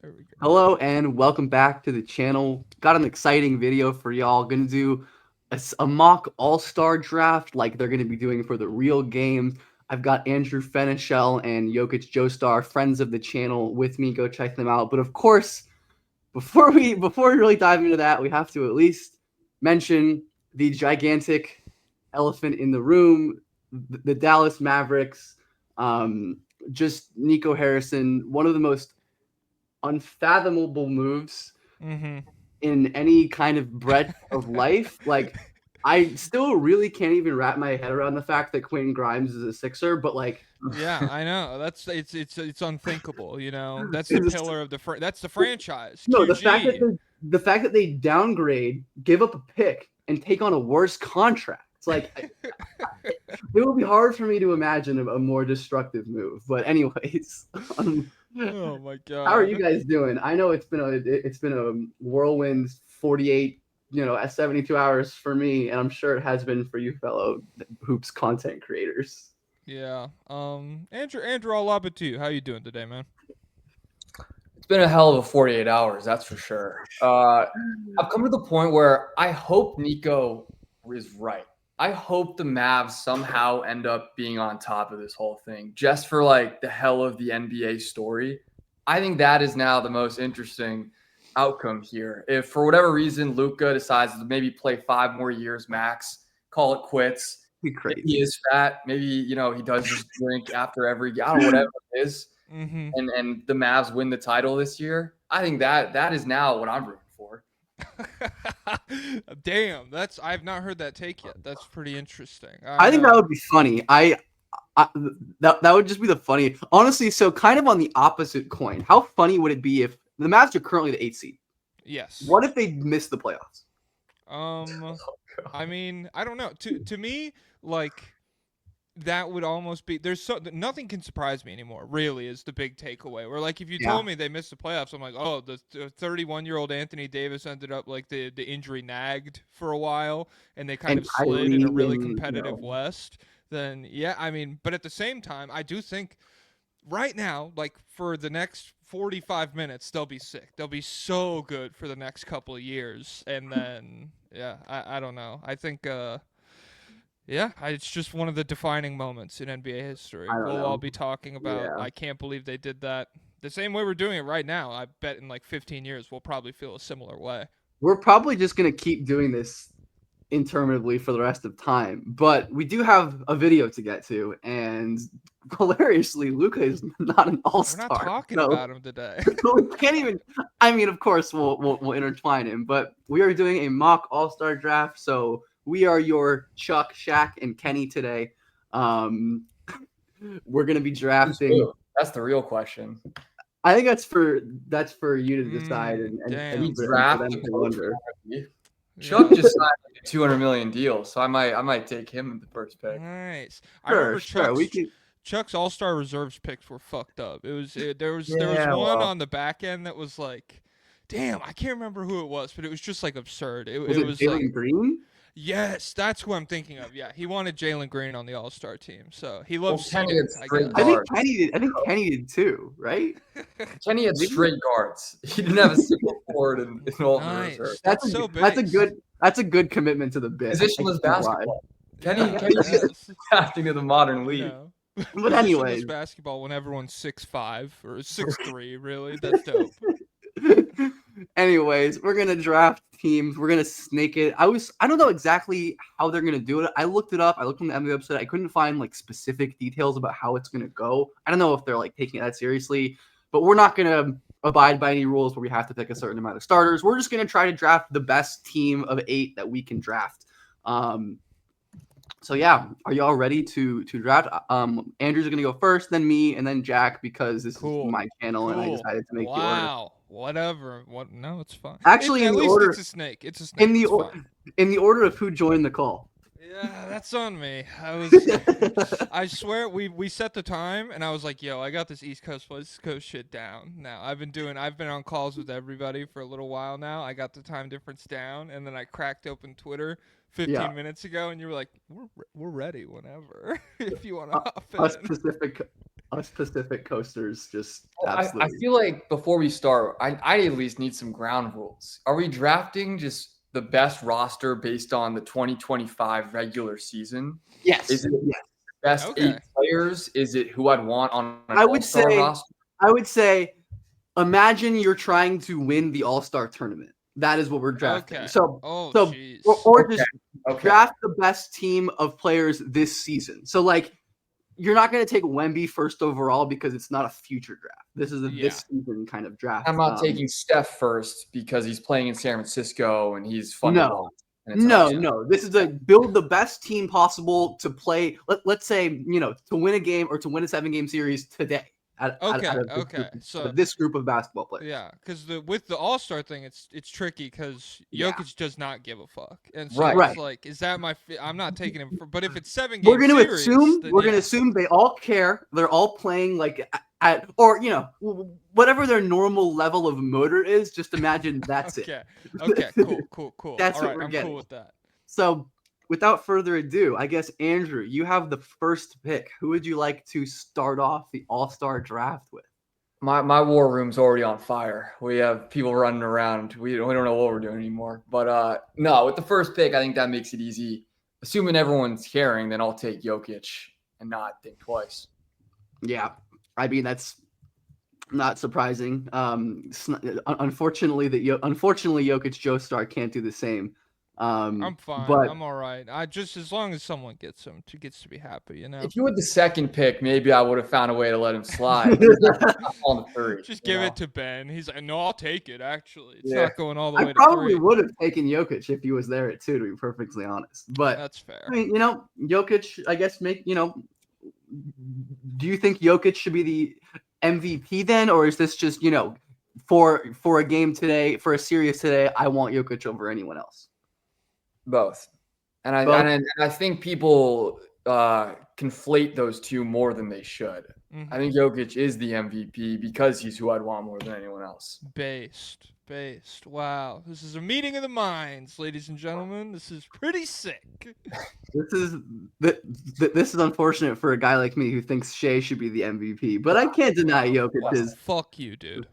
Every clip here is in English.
There we go. Hello and welcome back to the channel. Got an exciting video for y'all. Gonna do a mock all-star draft like they're gonna be doing for the real games. I've got Andrew Fenichel and JokicJoestar, friends of the channel, with me. Go check them out. But of course, before we really dive into that, we have to at least mention the gigantic elephant in the room, the Dallas Mavericks. Just Nico Harrison, one of the most unfathomable moves Mm-hmm. in any kind of breadth of life. Like, I still really can't even wrap my head around the fact that Quentin Grimes is a Sixer, but like, Yeah, I know. It's unthinkable. That's the it's, pillar of that's the franchise. no, QG. the fact that they downgrade, give up a pick, and take on a worse contract. It's like it will be hard for me to imagine a more destructive move. But anyways, Oh my how are you god. guys doing? I know it's been a whirlwind 48, at 72 hours for me, and I'm sure it has been for you fellow hoops content creators. Yeah. Andrew, I'll lob it to you. How you doing today, man? It's been a hell of a 48 hours, that's for sure. I've come to the point where I hope Nico is right. I hope the Mavs somehow end up being on top of this whole thing just for like the hell of the NBA story. I think that is now the most interesting outcome here. If for whatever reason Luca decides to maybe play 5 more years max, call it quits. Be Maybe he crazy. is fat. Maybe he does just drink after every I don't know, whatever it is Mm-hmm. and the Mavs win the title this year, I think that is now what I'm rooting for. Damn, I've not heard that take yet. That's pretty interesting. I think that would be funny. I that would just be the funny. Honestly, so kind of on the opposite coin. How funny would it be if the Mavs are currently the 8th seed? Yes. What if they miss the playoffs? Um I mean, I don't know. To me, like that would almost be nothing can surprise me anymore. Really, is the big takeaway. Where like if you Yeah, told me they missed the playoffs, I'm like, oh, the 31-year-old Anthony Davis ended up like the injury nagged for a while, and they kind and of slid in a Kyrie really and competitive West. Then yeah, I mean, but at the same time, I do think right now, like for the next 45 minutes, they'll be sick. They'll be so good for the next couple of years, and then yeah, I don't know. I think yeah, it's just one of the defining moments in NBA history. I don't We'll all know. be talking about, Yeah. I can't believe they did that. The same way we're doing it right now. I bet in like 15 years we'll probably feel a similar way. We're probably just gonna keep doing this interminably for the rest of time. But we do have a video to get to, and hilariously, Luca is not an all We're not star. talking So about him today. we can't even. I mean, of course, we'll intertwine him, but we are doing a mock all star draft. So we are your Chuck, Shaq, and Kenny today. Um, we're gonna be Who's drafting. who? That's the real question. I think that's for you to decide We Damn. and for draft them a to coach. wonder. Yeah. Chuck just signed like a 200 million deal, so I might take him in the first pick. Nice. I Sure, remember sure, we can. Chuck's All Star reserves picks were fucked up. There was Yeah, one well, on the back end that was like, damn, I can't remember who it was, but it was just like absurd. It, was it it was like, Jalen Green? yes, that's who I'm thinking of. Yeah, he wanted Jalen Green on the All Star team, so he Well, loves Kenny seeding, had I straight I guess. think guards. Kenny did. I think Kenny did too, right? Kenny had Did he? straight guards. He didn't have a single forward in all the reserve. Nice. That's so That's a base. good commitment to the bit. I Positionless can't lie. basketball. Yeah, I Kenny's just guess. adapting to the modern You league. know, But positionless anyways, basketball when everyone's 6'5" or 6'3". Really, that's dope. anyways, we're gonna draft teams. We're gonna snake it. I don't know exactly how they're gonna do it. I looked it up. I looked on the NBA website. I couldn't find like specific details about how it's gonna go. I don't know if they're like taking it that seriously, but we're not gonna abide by any rules where we have to pick a certain amount of starters. We're just gonna try to draft the best team of 8 that we can draft. Um, so yeah, are y'all ready to draft? Andrew's gonna go first, then me, and then Jack because this is Cool. my channel and I Cool. decided to make the order. Wow. Whatever. What? No, it's fine. Actually, At least it's a snake. It's a in snake. the It's or- fine. in the order of who joined the call. Yeah, that's on me. I swear we set the time and I was like, yo, I got this West Coast shit down. Now I've been on calls with everybody for a little while now. I got the time difference down and then I cracked open Twitter Yeah, 15 minutes ago and you were like, we're ready whenever if you want to a, hop a in. specific us Pacific coasters just I absolutely. feel like before we start, I at least need some ground rules. Are we drafting just the best roster based on the 2025 regular season? Yes. Is it Yes. best Okay. 8 players? Is it who I'd want on an I would all-star say roster? I would say imagine you're trying to win the All-Star tournament. That is what we're drafting. Okay. So Oh, so jeez. or Okay. just Okay. draft the best team of players this season. So like you're not going to take Wemby first overall because it's not a future draft. This is a Yeah. this season kind of draft. I'm not taking Steph first because he's playing in San Francisco and he's fun to No. watch. And it's No, awesome. no. This is a build the best team possible to play. Let's say, to win a game or to win a 7-game series today. Okay, Out of this group of basketball players. Yeah, because with the All-Star thing, it's tricky because Yeah. Jokic does not give a fuck, and so Right. it's like, is that I'm not taking him for. But if it's 7 We're game going to series, assume then we're going yeah. to assume they all care. They're all playing like at or whatever their normal level of motor is. Just imagine that's it. Okay. Cool. That's All what right, we're I'm getting. cool with that. So, without further ado, I guess Andrew, you have the first pick. Who would you like to start off the All-Star draft with? My war room's already on fire. We have people running around. We don't know what we're doing anymore. But no, with the first pick, I think that makes it easy. Assuming everyone's caring, then I'll take Jokic and not think twice. Yeah, I mean that's not surprising. Unfortunately, JokicJoestar can't do the same. I'm fine. But I'm all right. I just as long as someone gets him, gets to be happy, you know. If you had the second pick, maybe I would have found a way to let him slide. But he's not on the third. Just give it to Ben. He's like, no, I'll take it. Actually, it's Yeah. not going all the I way to probably 3. would have taken Jokic if he was there at 2, to be perfectly honest. But That's fair. I mean, Jokic, I guess do you think Jokic should be the MVP then, or is this just, for a game today, for a series today, I want Jokic over anyone else? Both. And I think people conflate those two more than they should. Mhm. I think Jokic is the MVP because he's who I'd want more than anyone else. Based. Wow, this is a meeting of the minds, ladies and gentlemen. This is pretty sick. This is unfortunate for a guy like me who thinks Shea should be the MVP, but I can't deny Jokic's. Fuck you, dude.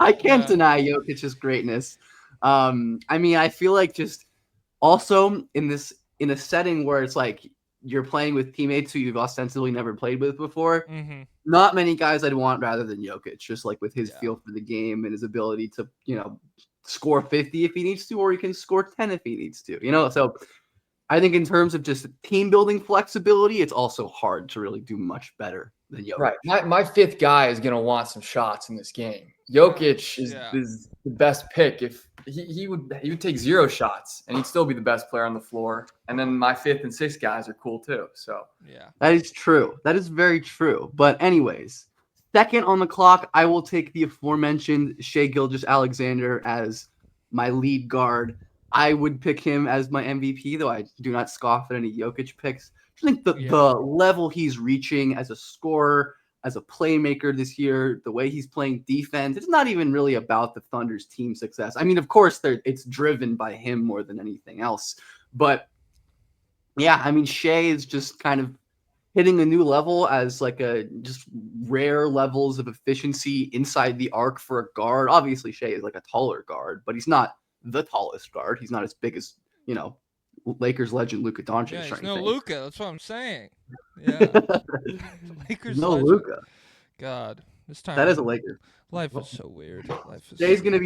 I can't Yeah. deny Jokic's greatness. I mean, I feel like just also in a setting where it's like you're playing with teammates who you've ostensibly never played with before. Mm-hmm. Not many guys I'd want rather than Jokic, just like with his Yeah. feel for the game and his ability to, score 50 if he needs to, or he can score 10 if he needs to, So I think in terms of just team building flexibility, it's also hard to really do much better than Jokic. Right. My fifth guy is going to want some shots in this game. Jokic is the best pick. If he would take 0 shots and he'd still be the best player on the floor. And then my 5th and 6th guys are cool too. So yeah, that is true. That is very true. But anyways, second on the clock, I will take the aforementioned Shai Gilgeous-Alexander as my lead guard. I would pick him as my MVP, though I do not scoff at any Jokic picks. I think the level he's reaching as a scorer, as a playmaker this year, the way he's playing defense, it's not even really about the Thunder's team success. I mean, of course, it's driven by him more than anything else. But yeah, I mean, Shai is just kind of hitting a new level as like just rare levels of efficiency inside the arc for a guard. Obviously, Shai is like a taller guard, but he's not the tallest guard. He's not as big as, Lakers legend Luka Doncic. Yeah, or he's no anything. Luka. That's what I'm saying. Yeah, Lakers no legend. Luka. God, this time That is a Laker. Life is so weird. Shai's gonna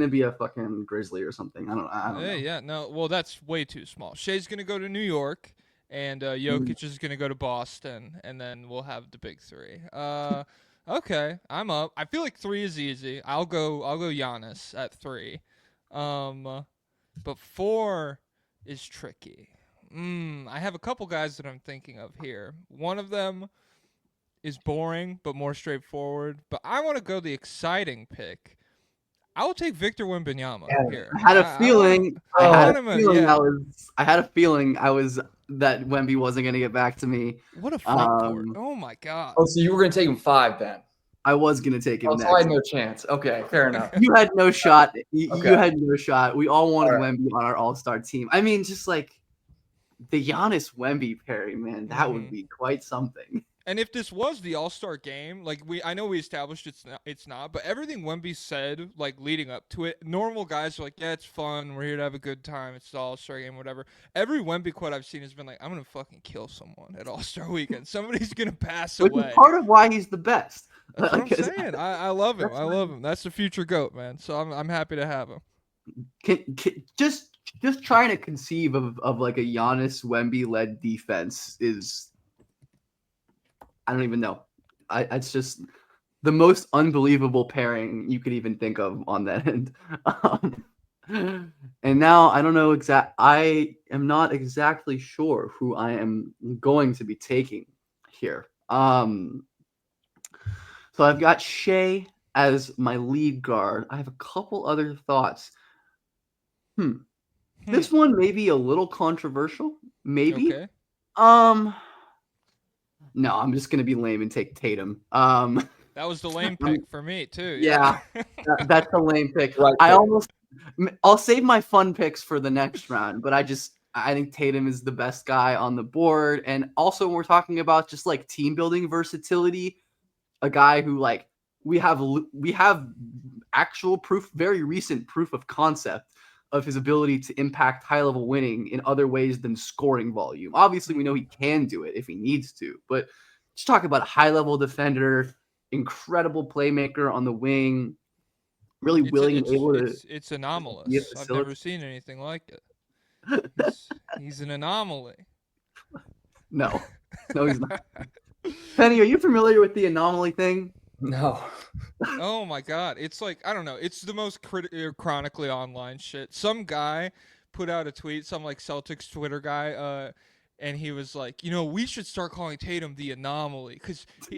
be a fucking Grizzly or something. I don't know. Yeah, no. Well, that's way too small. Shai's gonna go to New York, and Jokic is gonna go to Boston, and then we'll have the big 3. Okay, I'm up. I feel like 3 is easy. I'll go Giannis at 3. But 4 is tricky. I have a couple guys that I'm thinking of here. One of them is boring but more straightforward. But I want to go the exciting pick. I will take Victor Wembanyama here. I had a feeling. I had a feeling that Wemby wasn't gonna get back to me. What a front court! Oh my god! Oh, so you were going to take him 5 then? I was gonna take him. Oh, next. so I had no chance. Okay, fair enough. You had no shot. You Okay. had no shot. We all wanted All right. Wemby on our All-Star team. I mean, just like the Giannis Wemby pairing, man, that would be quite something. And if this was the All-Star game, like I know we established it's not, but everything Wemby said, like leading up to it, normal guys are like, yeah, it's fun, we're here to have a good time, it's the All-Star game, whatever. Every Wemby quote I've seen has been like, I'm gonna fucking kill someone at All-Star weekend. Somebody's gonna pass Which away. is part of why he's the best. That's what I'm 'Cause saying. I love him. that's I love him. That's the future GOAT, man. So I'm happy to have him. just trying to conceive of like a Giannis Wemby led defense is, I don't even know. It's just the most unbelievable pairing you could even think of on that end. And now I don't know I am not exactly sure who I am going to be taking here. So I've got Shea as my lead guard. I have a couple other thoughts. This one may be a little controversial. Maybe. Okay. No, I'm just gonna be lame and take Tatum. That was the lame pick for me too. Yeah, that's a lame pick. Right I'll save my fun picks for the next round, but I think Tatum is the best guy on the board. And also, when we're talking about just like team building versatility, a guy who like we have actual proof, very recent proof of concept of his ability to impact high level winning in other ways than scoring volume. Obviously, we know he can do it if he needs to, but just talk about a high level defender, incredible playmaker on the wing, really willing and able to. It's anomalous. I've never seen anything like it. He's an anomaly. No, he's not. Penny, are you familiar with the anomaly thing? No. Oh my god, it's like, I don't know, it's the most chronically online shit. Some guy put out a tweet, some like Celtics Twitter guy, and he was like, we should start calling Tatum the anomaly,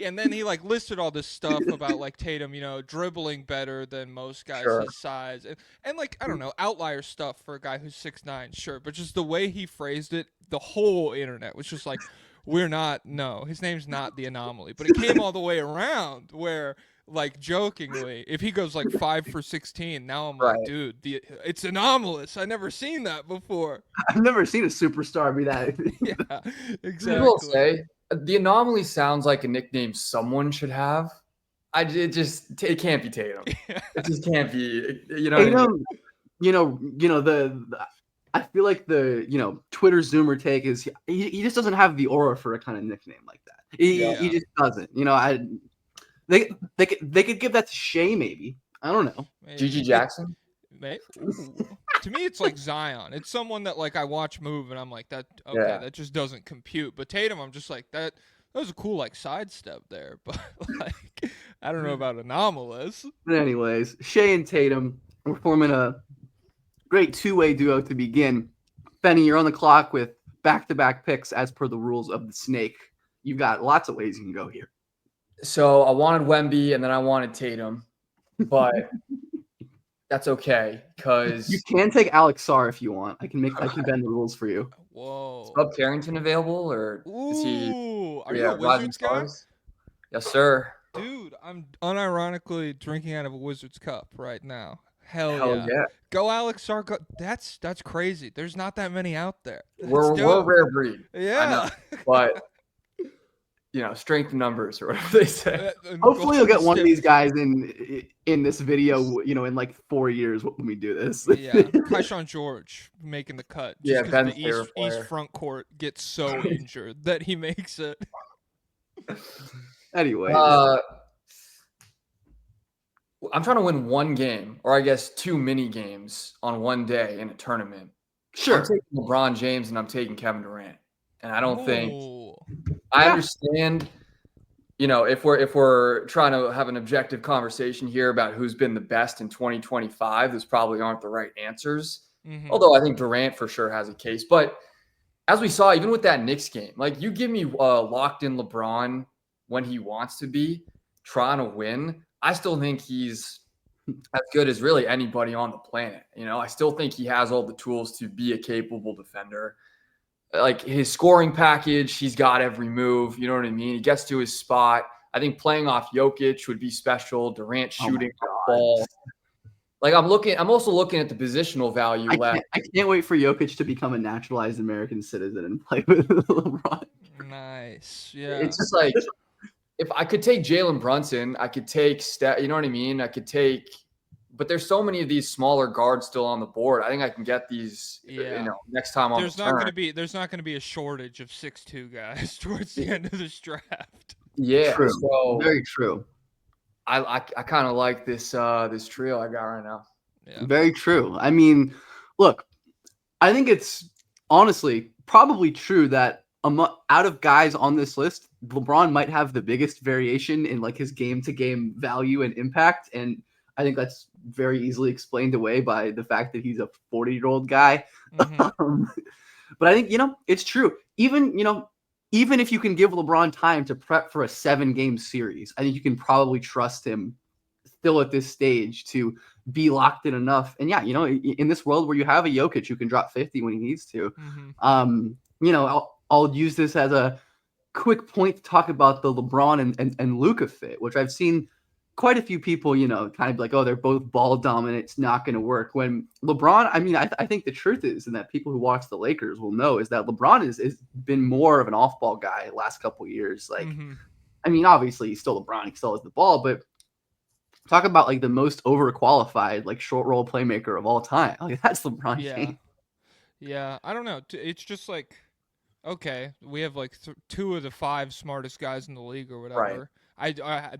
and then he like listed all this stuff about like Tatum, dribbling better than most guys his size, and like, I don't know, outlier stuff for a guy who's 6'9", sure, but just the way he phrased it, the whole internet was just like, his name's not the anomaly. But it came all the way around where, like, jokingly, if he goes like 5 for 16, now I'm like, dude, it's anomalous. I never seen that before. I've never seen a superstar be that. Yeah, exactly. I will say, the anomaly sounds like a nickname someone should have. It can't be Tatum. It just can't be. Tatum, I feel like the Twitter Zoomer take is he just doesn't have the aura for a kind of nickname like that. He just doesn't. They could give that to Shea maybe. I don't know. Gigi Jackson. To me, it's like Zion. It's someone that like I watch move and I'm like that. Okay, that just doesn't compute. But Tatum, I'm just like that. That was a cool like sidestep there, but like I don't know about anomalous. But anyways, Shea and Tatum, we're forming a great two-way duo to begin. Benny, you're on the clock with back-to-back picks as per the rules of the snake. You've got lots of ways you can go here. So I wanted Wemby and then I wanted Tatum, but that's okay because you can take Alex Sarr if you want. I can bend the rules for you. Whoa. Is Bub Carrington available or is he? Are you a Rising Wizards guy? Stars? Yes, sir. Dude, I'm unironically drinking out of a Wizards cup right now. Hell yeah. Go Alex Sarr. Go. That's crazy. There's not that many out there. We're a rare breed. Yeah. I know, but strength in numbers or whatever they say. Hopefully you'll get one of these guys in this video, in like 4 years when we do this. Yeah. Tyshawn George making the cut. Just Ben's the East front court gets so injured that he makes it. Anyway. I'm trying to win one game, or I guess 2 mini games on one day in a tournament. Sure. I'm taking LeBron James and I'm taking Kevin Durant. And I don't think I understand, if we're trying to have an objective conversation here about who's been the best in 2025, those probably aren't the right answers. Mm-hmm. Although I think Durant for sure has a case. But as we saw, even with that Knicks game, like you give me locked in LeBron when he wants to be trying to win. I still think he's as good as really anybody on the planet. I still think he has all the tools to be a capable defender. Like his scoring package, he's got every move. You know what I mean? He gets to his spot. I think playing off Jokic would be special. Durant shooting the ball. Like I'm also looking at the positional value. I can't wait for Jokic to become a naturalized American citizen and play with LeBron. Nice. Yeah. It's just like if I could take Jalen Brunson, I could take you know what I mean? I could take, but there's so many of these smaller guards still on the board. I think I can get these, Yeah. next time on the turn. There's not gonna be a shortage of 6'2" guys towards the end of this draft. Yeah. True. So Very true. I kind of like this this trio I got right now. Yeah. Very true. I mean, look, I think it's honestly probably true that out of guys on this list, LeBron might have the biggest variation in like his game-to-game value and impact, and I think that's very easily explained away by the fact that he's a 40-year-old guy. Mhm. But I think it's true. Even if you can give LeBron time to prep for a 7-game series, I think you can probably trust him still at this stage to be locked in enough. And yeah, in this world where you have a Jokic who can drop 50 when he needs to, Mhm. I'll use this as a quick point to talk about the LeBron and Luka fit, which I've seen quite a few people, kind of be like, oh, they're both ball dominant. It's not going to work. When LeBron, I mean, I think the truth is, and that people who watch the Lakers will know, is that LeBron is been more of an off ball guy the last couple of years. Like, Mhm. I mean, obviously he's still LeBron. He still has the ball, but talk about like the most overqualified, like short role playmaker of all time. Like that's LeBron Yeah. James. Yeah. I don't know. It's just like, okay, we have like 2 of the 5 smartest guys in the league or Right. whatever.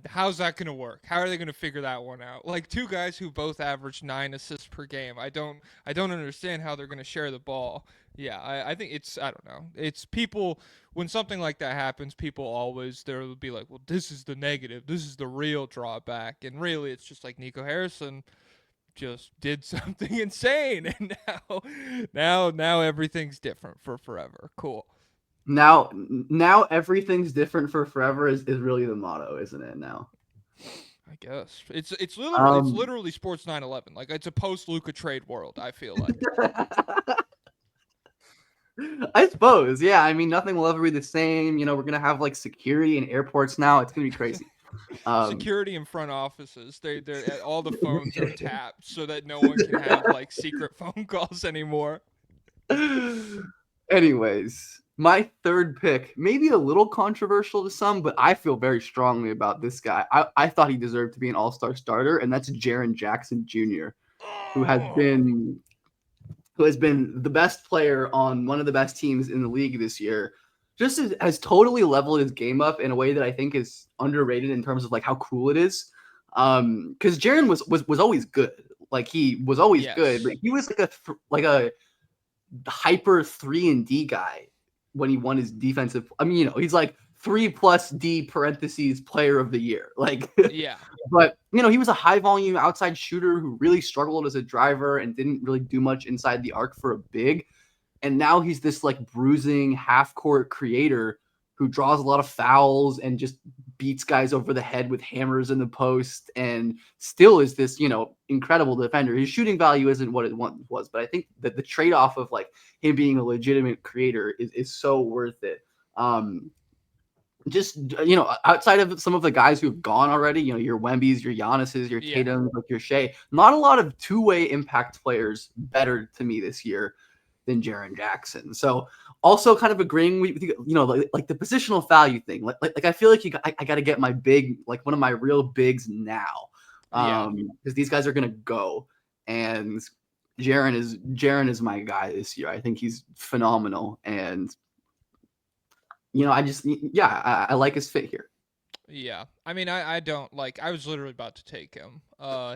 How's that gonna work? How are they gonna figure that one out? Like 2 guys who both average 9 assists per game. I don't understand how they're gonna share the ball. Yeah, I think I don't know. It's people when something like that happens, people always there will be like, well, this is the negative. This is the real drawback, and really, it's just like Nico Harrison just did something insane, and now everything's different for forever. Cool. Now everything's different for forever is really the motto, isn't it? Now, I guess it's um, literally sports 9/11. Like it's a post Luca trade world. I feel like. I suppose, yeah. I mean, nothing will ever be the same. We're gonna have like security in airports now. It's gonna be crazy. Security in front offices. They're all the phones are tapped so that no one can have like secret phone calls anymore. Anyways, my third pick, maybe a little controversial to some, but I feel very strongly about this guy. I thought he deserved to be an all-star starter, and that's Jaren Jackson Jr., who has been the best player on one of the best teams in the league this year. Just has totally leveled his game up in a way that I think is underrated in terms of like how cool it is. Because Jaren was always good. Like he was always good, but he was like a hyper 3-and-D guy when he won his defensive. I mean, he's like 3+D parentheses player of the year. Like, yeah. But he was a high volume outside shooter who really struggled as a driver and didn't really do much inside the arc for a big. And now he's this like bruising half court creator who draws a lot of fouls and just beats guys over the head with hammers in the post and still is this, incredible defender. His shooting value isn't what it once was, but I think that the trade-off of like him being a legitimate creator is so worth it. Just, outside of some of the guys who've gone already, your Wembys, your Giannis's, your Tatum's, like your Shea, not a lot of two-way impact players better to me this year than Jaren Jackson. So also kind of agreeing with like the positional value thing. Like I feel like I got to get my big, like one of my real bigs now. Because these guys are gonna go, and Jaren is my guy this year. I think he's phenomenal, and I like his fit here. Yeah. I mean, I don't like. I was literally about to take him.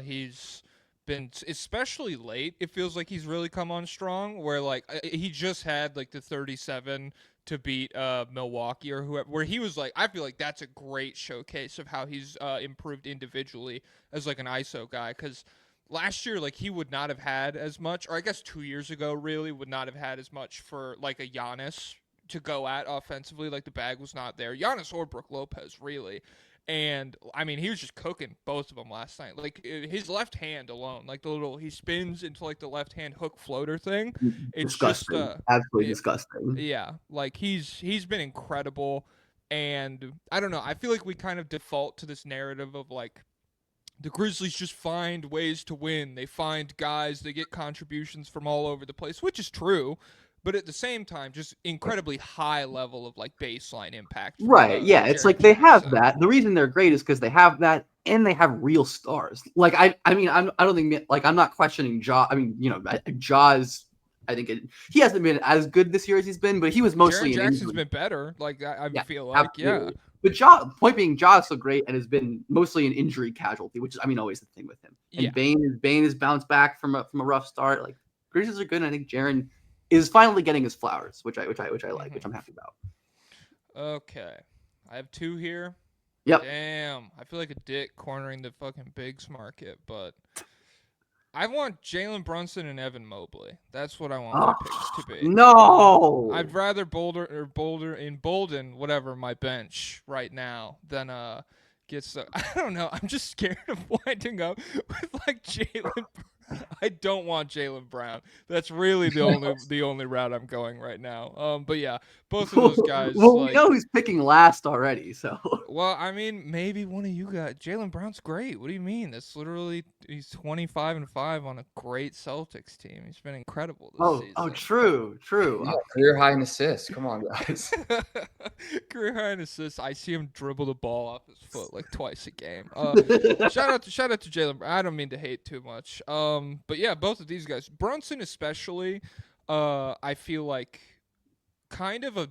He's been especially late. It feels like he's really come on strong. Where like he just had like the 37 to beat Milwaukee or whoever. Where he was like, I feel like that's a great showcase of how he's improved individually as like an ISO guy. Because last year, like he would not have had as much, or I guess 2 years ago, really would not have had as much for like a Giannis to go at offensively. Like the bag was not there. Giannis or Brook Lopez, really. And I mean, he was just cooking both of them last night. Like his left hand alone, like he spins into like the left hand hook floater thing. It's Disgusting. just Absolutely disgusting. yeah, like he's been incredible. And I don't know. I feel like we kind of default to this narrative of like the Grizzlies just find ways to win. They find guys. They get contributions from all over the place, which is true. but at the same time, just incredibly high level of like baseline impact. From, Right. Yeah. It's Jaren like they have Jackson. that. The reason they're great is because they have that and they have real stars. Like I mean, I don't think like I'm not questioning Ja. I mean, Ja's. I think he hasn't been as good this year as he's been, but he was Jaren mostly an Jackson's injury. been better. Like I Yeah, feel like, absolutely. But point being, Ja is so great and has been mostly an injury casualty, which is, I mean, always the thing with him. And Yeah. Bane has bounced back from a rough start. Like Grizzlies are good, and I think Jaren is finally getting his flowers, which I like, which I'm happy about. Okay, I have 2 here. Yep. Damn, I feel like a dick cornering the fucking Bigs market, but I want Jalen Brunson and Evan Mobley. That's what I want my picks to be. No. I'd rather embolden whatever my bench right now than get so. I don't know. I'm just scared of winding up with like Jalen. I don't want Jalen Brown. That's really the only route I'm going right now. But yeah, both of those guys. Well, like, we know who's picking last already, so. Well, I mean, maybe one of you guys. Jalen Brown's great. What do you mean? That's literally he's 25-5 on a great Celtics team. He's been incredible this season. Oh, true. Yeah, career high in assists. Come on, guys. Career high in assists. I see him dribble the ball off his foot like twice a game. Shout out to Jalen Brown. I don't mean to hate too much. But yeah, both of these guys, Brunson especially. I feel like kind of a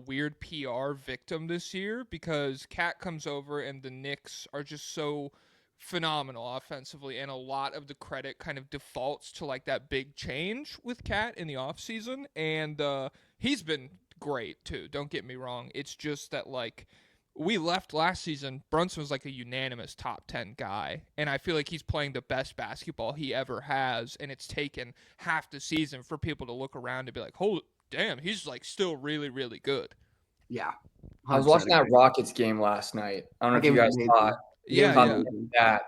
weird PR victim this year because Cat comes over and the Knicks are just so phenomenal offensively, and a lot of the credit kind of defaults to like that big change with Cat in the offseason, and he's been great too, don't get me wrong. It's just that like we left last season, Brunson was like a unanimous top 10 guy, and I feel like he's playing the best basketball he ever has, and it's taken half the season for people to look around and be like, holy damn, he's like still really, really good. Yeah. I was watching that Rockets game last night. I don't know if you guys saw it. Yeah. That.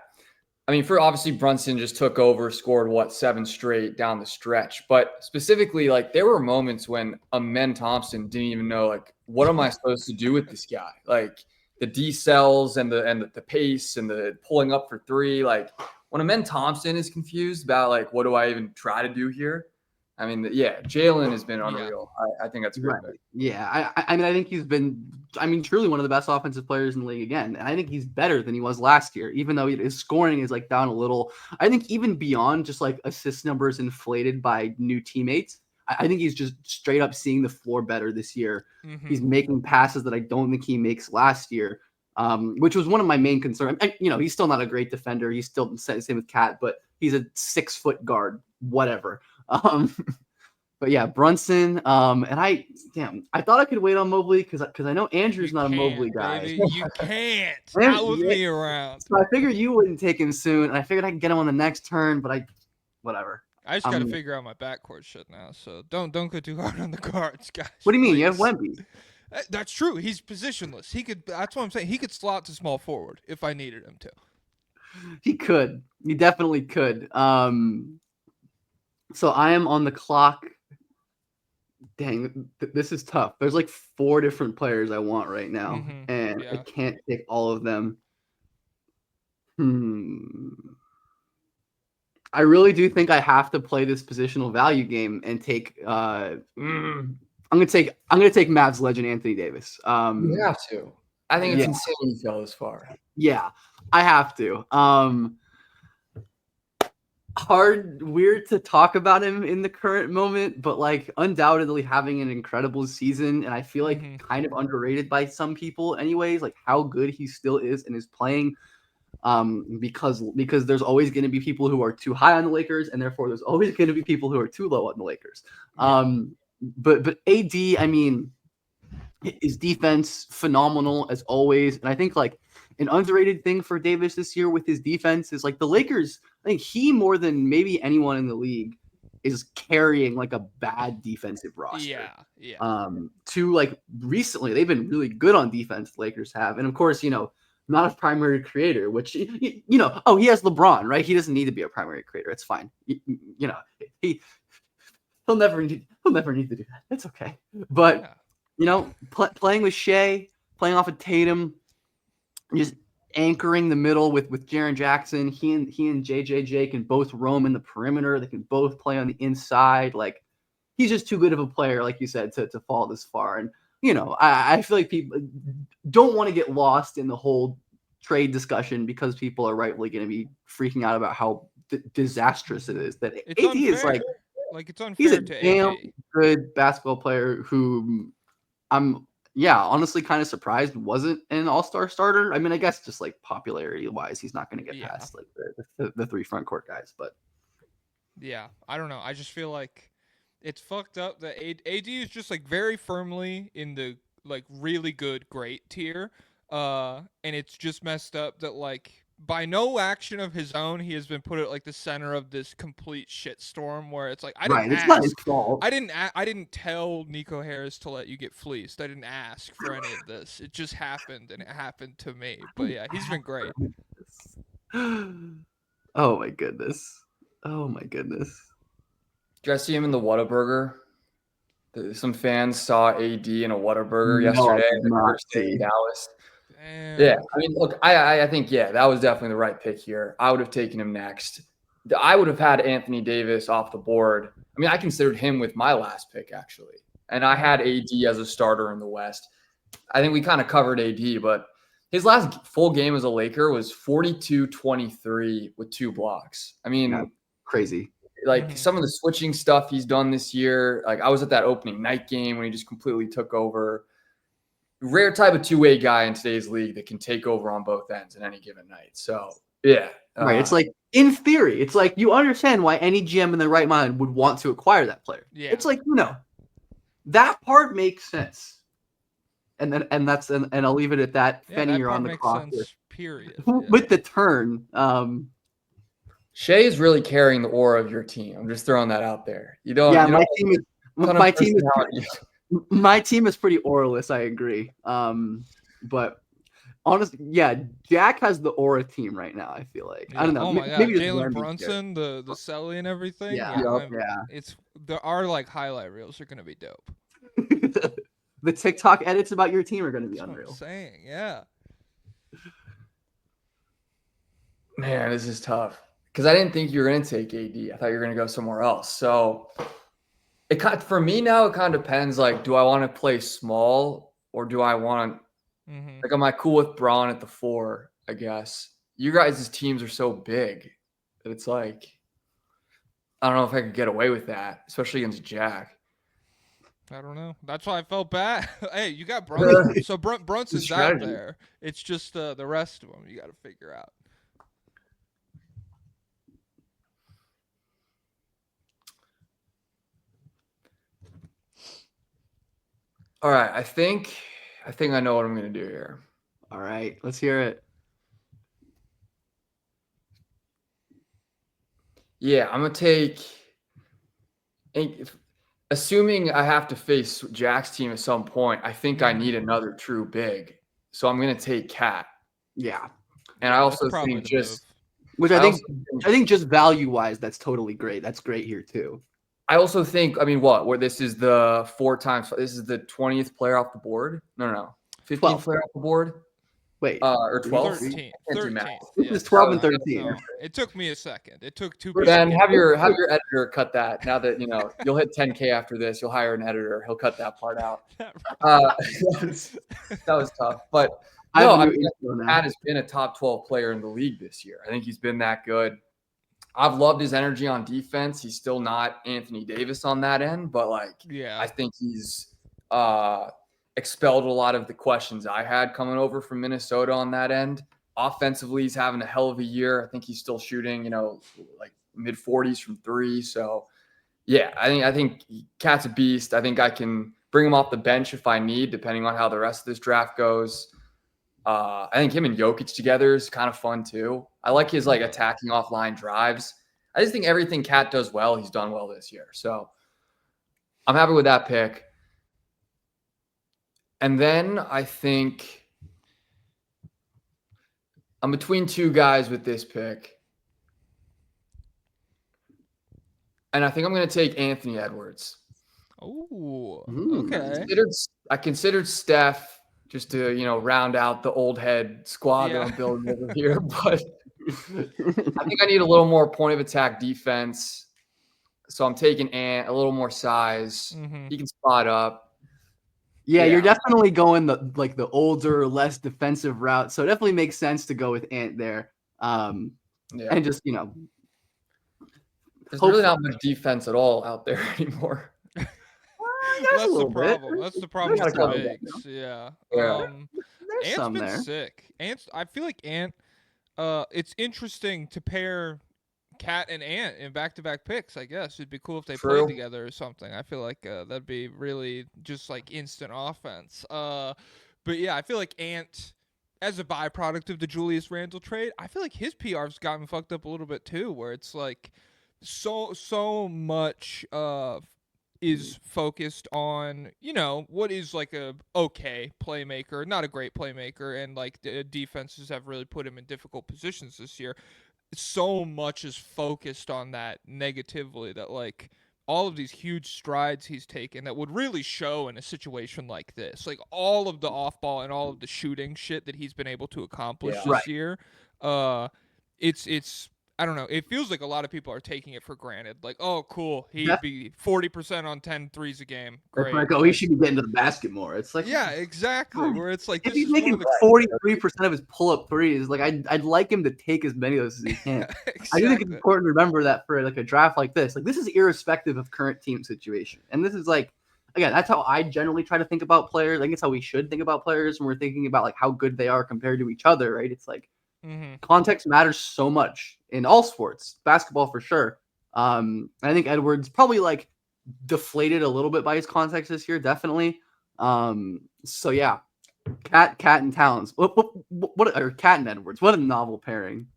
I mean, for obviously Brunson just took over, scored 7 straight down the stretch. But specifically, like there were moments when Amen Thompson didn't even know, like, what am I supposed to do with this guy? Like the decels and the pace and the pulling up for 3. Like when Amen Thompson is confused about like, what do I even try to do here? I mean, yeah, Jalen has been unreal. I think that's great. Right. Yeah, I mean, I think he's been, truly one of the best offensive players in the league again. And I think he's better than he was last year, even though his scoring is like down a little. I think even beyond just like assist numbers inflated by new teammates, I think he's just straight up seeing the floor better this year. Mm-hmm. He's making passes that I don't think he makes last year, which was one of my main concerns. He's still not a great defender. He's still the same with Cat, but he's a 6-foot guard, whatever. But yeah, Brunson. And I thought I could wait on Mobley because I know Andrew's not a Mobley guy. Baby. You can't. Not with me around. So I figured you wouldn't take him soon, and I figured I could get him on the next turn. But whatever. I just got to figure out my backcourt shit now. So don't go too hard on the guards, guys. What do you mean? Please. You have Wemby. That's true. He's positionless. He could. That's what I'm saying. He could slot to small forward if I needed him to. He could. He definitely could. So I am on the clock. Dang, this is tough. There's like 4 different players I want right now, and I can't take all of them. I really do think I have to play this positional value game and take. I'm gonna take Mavs legend Anthony Davis. You have to. I think it's insane you fell this far. Yeah, I have to. Weird to talk about him in the current moment, but like undoubtedly having an incredible season, and I feel like kind of underrated by some people anyways, like how good he still is and is playing, because there's always going to be people who are too high on the Lakers, and therefore there's always going to be people who are too low on the Lakers. But AD, I mean, his defense phenomenal as always, and I think like an underrated thing for Davis this year with his defense is like the Lakers. I think he, more than maybe anyone in the league, is carrying like a bad defensive roster. Yeah. To like recently, they've been really good on defense. The Lakers have, and of course, not a primary creator. Which he has LeBron, right? He doesn't need to be a primary creator. It's fine. He'll never need to do that. It's okay. But playing with Shea, playing off of Tatum, just anchoring the middle with Jaren Jackson. He and JJJ can both roam in the perimeter. They can both play on the inside. Like he's just too good of a player, like you said, to fall this far. And I feel like people don't want to get lost in the whole trade discussion because people are rightfully going to be freaking out about how disastrous it is. That It's AD is unfair. like It's unfair he's a to damn AD. good basketball player who I'm honestly kind of surprised wasn't an all-star starter. I mean, I guess just like popularity wise, he's not going to get past like the three front court guys, but yeah, I don't know. I just feel like it's fucked up that AD is just like very firmly in the like really good great tier. And it's just messed up that like by no action of his own he has been put at like the center of this complete shitstorm where it's like I didn't it's not his ask. fault. I didn't tell Nico Harris to let you get fleeced. I didn't ask for any of this. It just happened and it happened to me. But yeah, he's been great. Oh my goodness. Oh my goodness. Did you guys see him in the Whataburger? Some fans saw AD in a Whataburger yesterday in the first day in Dallas. Damn. Yeah, I mean, look, I think that was definitely the right pick here. I would have taken him next. I would have had Anthony Davis off the board. I mean, I considered him with my last pick actually, and I had AD as a starter in the West. I think we kind of covered AD, but his last full game as a Laker was 42-23 with 2 blocks. I mean, crazy. Like some of the switching stuff he's done this year. Like I was at that opening night game when he just completely took over. Rare type of two-way guy in today's league that can take over on both ends at any given night. So yeah, right. It's like in theory, it's like you understand why any GM in their right mind would want to acquire that player. Yeah, it's like that part makes sense. And I'll leave it at that. Yeah, Fenny, that you're part on the makes clock. sense, period. With the turn, Shea is really carrying the aura of your team. I'm just throwing that out there. You don't. Yeah, you don't my team is pretty auraless. I agree. But honestly, yeah, Jack has the aura team right now. I feel like I don't know. Oh my god, maybe Jalen Brunson, the Selly and everything. Yeah. It's our like highlight reels are gonna be dope. The TikTok edits about your team are gonna be That's unreal. What I'm saying, yeah. Man, this is tough because I didn't think you were going to take AD. I thought you were going to go somewhere else. So for me now, it kind of depends. Like, do I want to play small or do I want like, am I cool with Braun at the 4? I guess you guys' teams are so big that it's like I don't know if I could get away with that, especially against Jack. I don't know. That's why I felt bad. Hey, you got Brunson. So Brunson's out there. It's just the rest of them you got to figure out. All right, I think I know what I'm going to do here. All right, let's hear it. Yeah, I'm going to take assuming I have to face Jack's team at some point, I think I need another true big. So I'm going to take Cat. Yeah. And I also think I think just value-wise, that's totally great. That's great here too. I also think, where this is the 4 times, this is the 20th player off the board? No. 15th player off the board? Wait. Or 12th? 13th. It was 12 and 13. No, it took me a second. It took 2 Then have your editor cut that. Now that, you'll hit 10K after this, you'll hire an editor. He'll cut that part out. That was tough. But Pat has been a top 12 player in the league this year. I think he's been that good. I've loved his energy on defense. He's still not Anthony Davis on that end, but I think he's expelled a lot of the questions I had coming over from Minnesota on that end. Offensively, he's having a hell of a year. I think he's still shooting, like mid-40s from 3. So, yeah, I think Cat's a beast. I think I can bring him off the bench if I need, depending on how the rest of this draft goes. I think him and Jokic together is kind of fun too. I like his attacking offline drives. I just think everything Cat does well, he's done well this year. So I'm happy with that pick. And then I think I'm between 2 guys with this pick. And I think I'm going to take Anthony Edwards. Oh, okay. I considered Steph just to, round out the old head squad that I'm building over here. But I think I need a little more point of attack defense. So I'm taking Ant, a little more size. Mm-hmm. He can spot up. Yeah, Yeah. you're definitely going the older, less defensive route. So it definitely makes sense to go with Ant there. Yeah. And just, There's really hopefully, not much defense at all out there anymore. there's a That's the little bit. problem. That's the problem There's with the some. bigs. Yeah. Yeah. There's Ant's some been there. sick. I feel like Ant. It's interesting to pair Cat and Ant in back-to-back picks. I guess it'd be cool if they played True. together or something. I feel like that'd be really just like instant offense. But yeah, I feel like Ant, as a byproduct of the Julius Randle trade, I feel like his PR's gotten fucked up a little bit too, where it's like so much is focused on what is like a okay playmaker, not a great playmaker, and like the defenses have really put him in difficult positions this year. So much is focused on that negatively that like all of these huge strides he's taken that would really show in a situation like this, like all of the off ball and all of the shooting shit that he's been able to accomplish Yeah. this year. uh it's I don't know. It feels like a lot of people are taking it for granted. Like, oh, cool. He'd be 40% on 10 threes a game. It's Great. like, oh, he should be getting to the basket more. It's like, Yeah, exactly. Where it's like, if this he's is one making of the 43% of his pull-up threes, like I'd like him to take as many of those as he can. I do think it's exactly. important to remember that for like a draft like this. Like this is irrespective of current team situation. And this is like, again, that's how I generally try to think about players. I think it's how we should think about players when we're thinking about like how good they are compared to each other, right? It's like context matters so much in all sports, basketball for sure. I think Edwards probably like deflated a little bit by his context this year, definitely. So yeah, Cat and Towns. What or Cat and Edwards? What a novel pairing.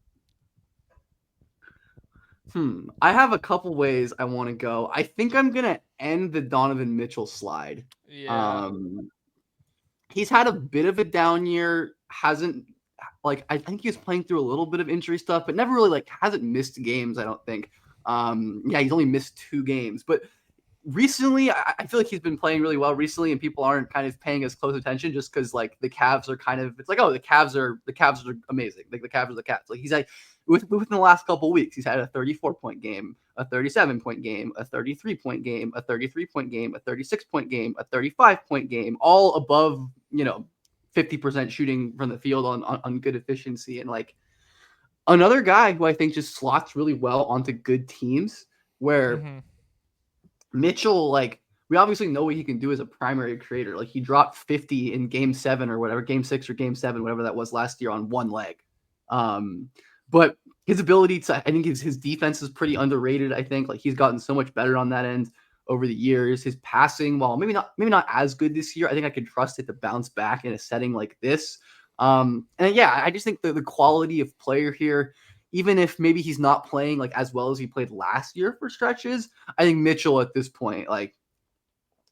I have a couple ways I want to go. I think I'm gonna end the Donovan Mitchell slide. Yeah. He's had a bit of a down year. Hasn't like I think he was playing through a little bit of injury stuff, but never really like hasn't missed games. I don't think. Yeah, he's only missed 2 games, but recently I feel like he's been playing really well recently, and people aren't kind of paying as close attention just because like the Cavs are kind of, it's like, oh, the Cavs are amazing, like the Cavs are the Cavs. Like he's like within the last couple of weeks he's had a 34-point game, a 37-point game, a 33-point game, a 33-point game, a 36-point game, a 35-point game, all above 50% shooting from the field on good efficiency. And like another guy who I think just slots really well onto good teams where Mitchell, like, we obviously know what he can do as a primary creator. Like, he dropped 50 in game 7 or whatever, game 6 or game 7, whatever that was last year on one leg. But his ability to, I think his defense is pretty underrated. I think like he's gotten so much better on that end over the years. His passing, while maybe not as good this year, I think I could trust it to bounce back in a setting like this. And yeah, I just think the quality of player here, even if maybe he's not playing like as well as he played last year for stretches, I think Mitchell at this point, like,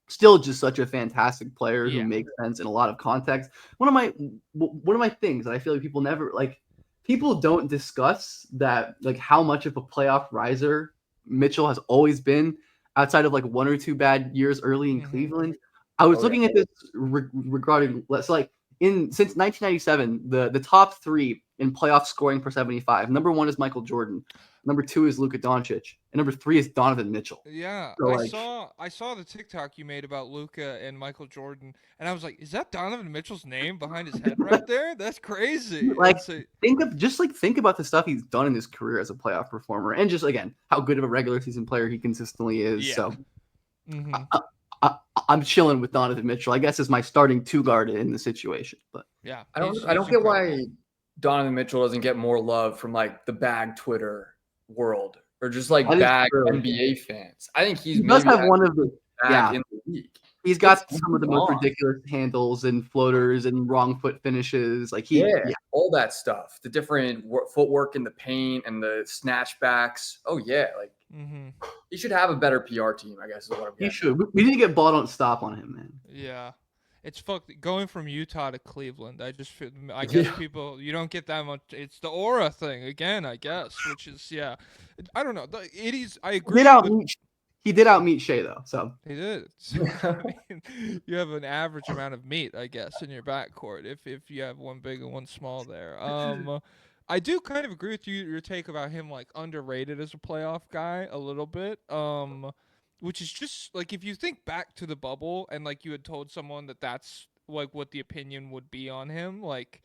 still just such a fantastic player who makes sense in a lot of context. One of my things that I feel like people never like, people don't discuss that, like how much of a playoff riser Mitchell has always been outside of like 1 or 2 bad years early in Cleveland. I was looking at this regarding, so like since 1997, the top 3 in playoff scoring per 75. Number 1 is Michael Jordan. Number 2 is Luka Doncic, and number 3 is Donovan Mitchell. Yeah, So, I saw the TikTok you made about Luka and Michael Jordan, and I was like, is that Donovan Mitchell's name behind his head right there? That's crazy. Like, think about the stuff he's done in his career as a playoff performer, and just again how good of a regular season player he consistently is. Yeah. So I'm chilling with Donovan Mitchell, I guess, is my starting 2 guard in the situation. But yeah, I don't get why Donovan Mitchell doesn't get more love from like the bag Twitter world or just like bag NBA fans. I think he must have one of the in the league. He's got some of the most ridiculous handles and floaters and wrong foot finishes. Like all that stuff, the different footwork in the paint and the snatchbacks. Oh yeah, like he should have a better PR team, I guess is what I'm getting. He should. We need to get ball don't stop on him, man. Yeah. It's fucked going from Utah to Cleveland. I guess people, you don't get that much. It's the aura thing again, I guess, which is, I don't know. I agree. He did out meet Shea though, so he did. So, I mean, you have an average amount of meat, I guess, in your backcourt if you have one big and one small there. I do kind of agree with your take about him like underrated as a playoff guy a little bit. Which is just like if you think back to the bubble and like you had told someone that that's like what the opinion would be on him, like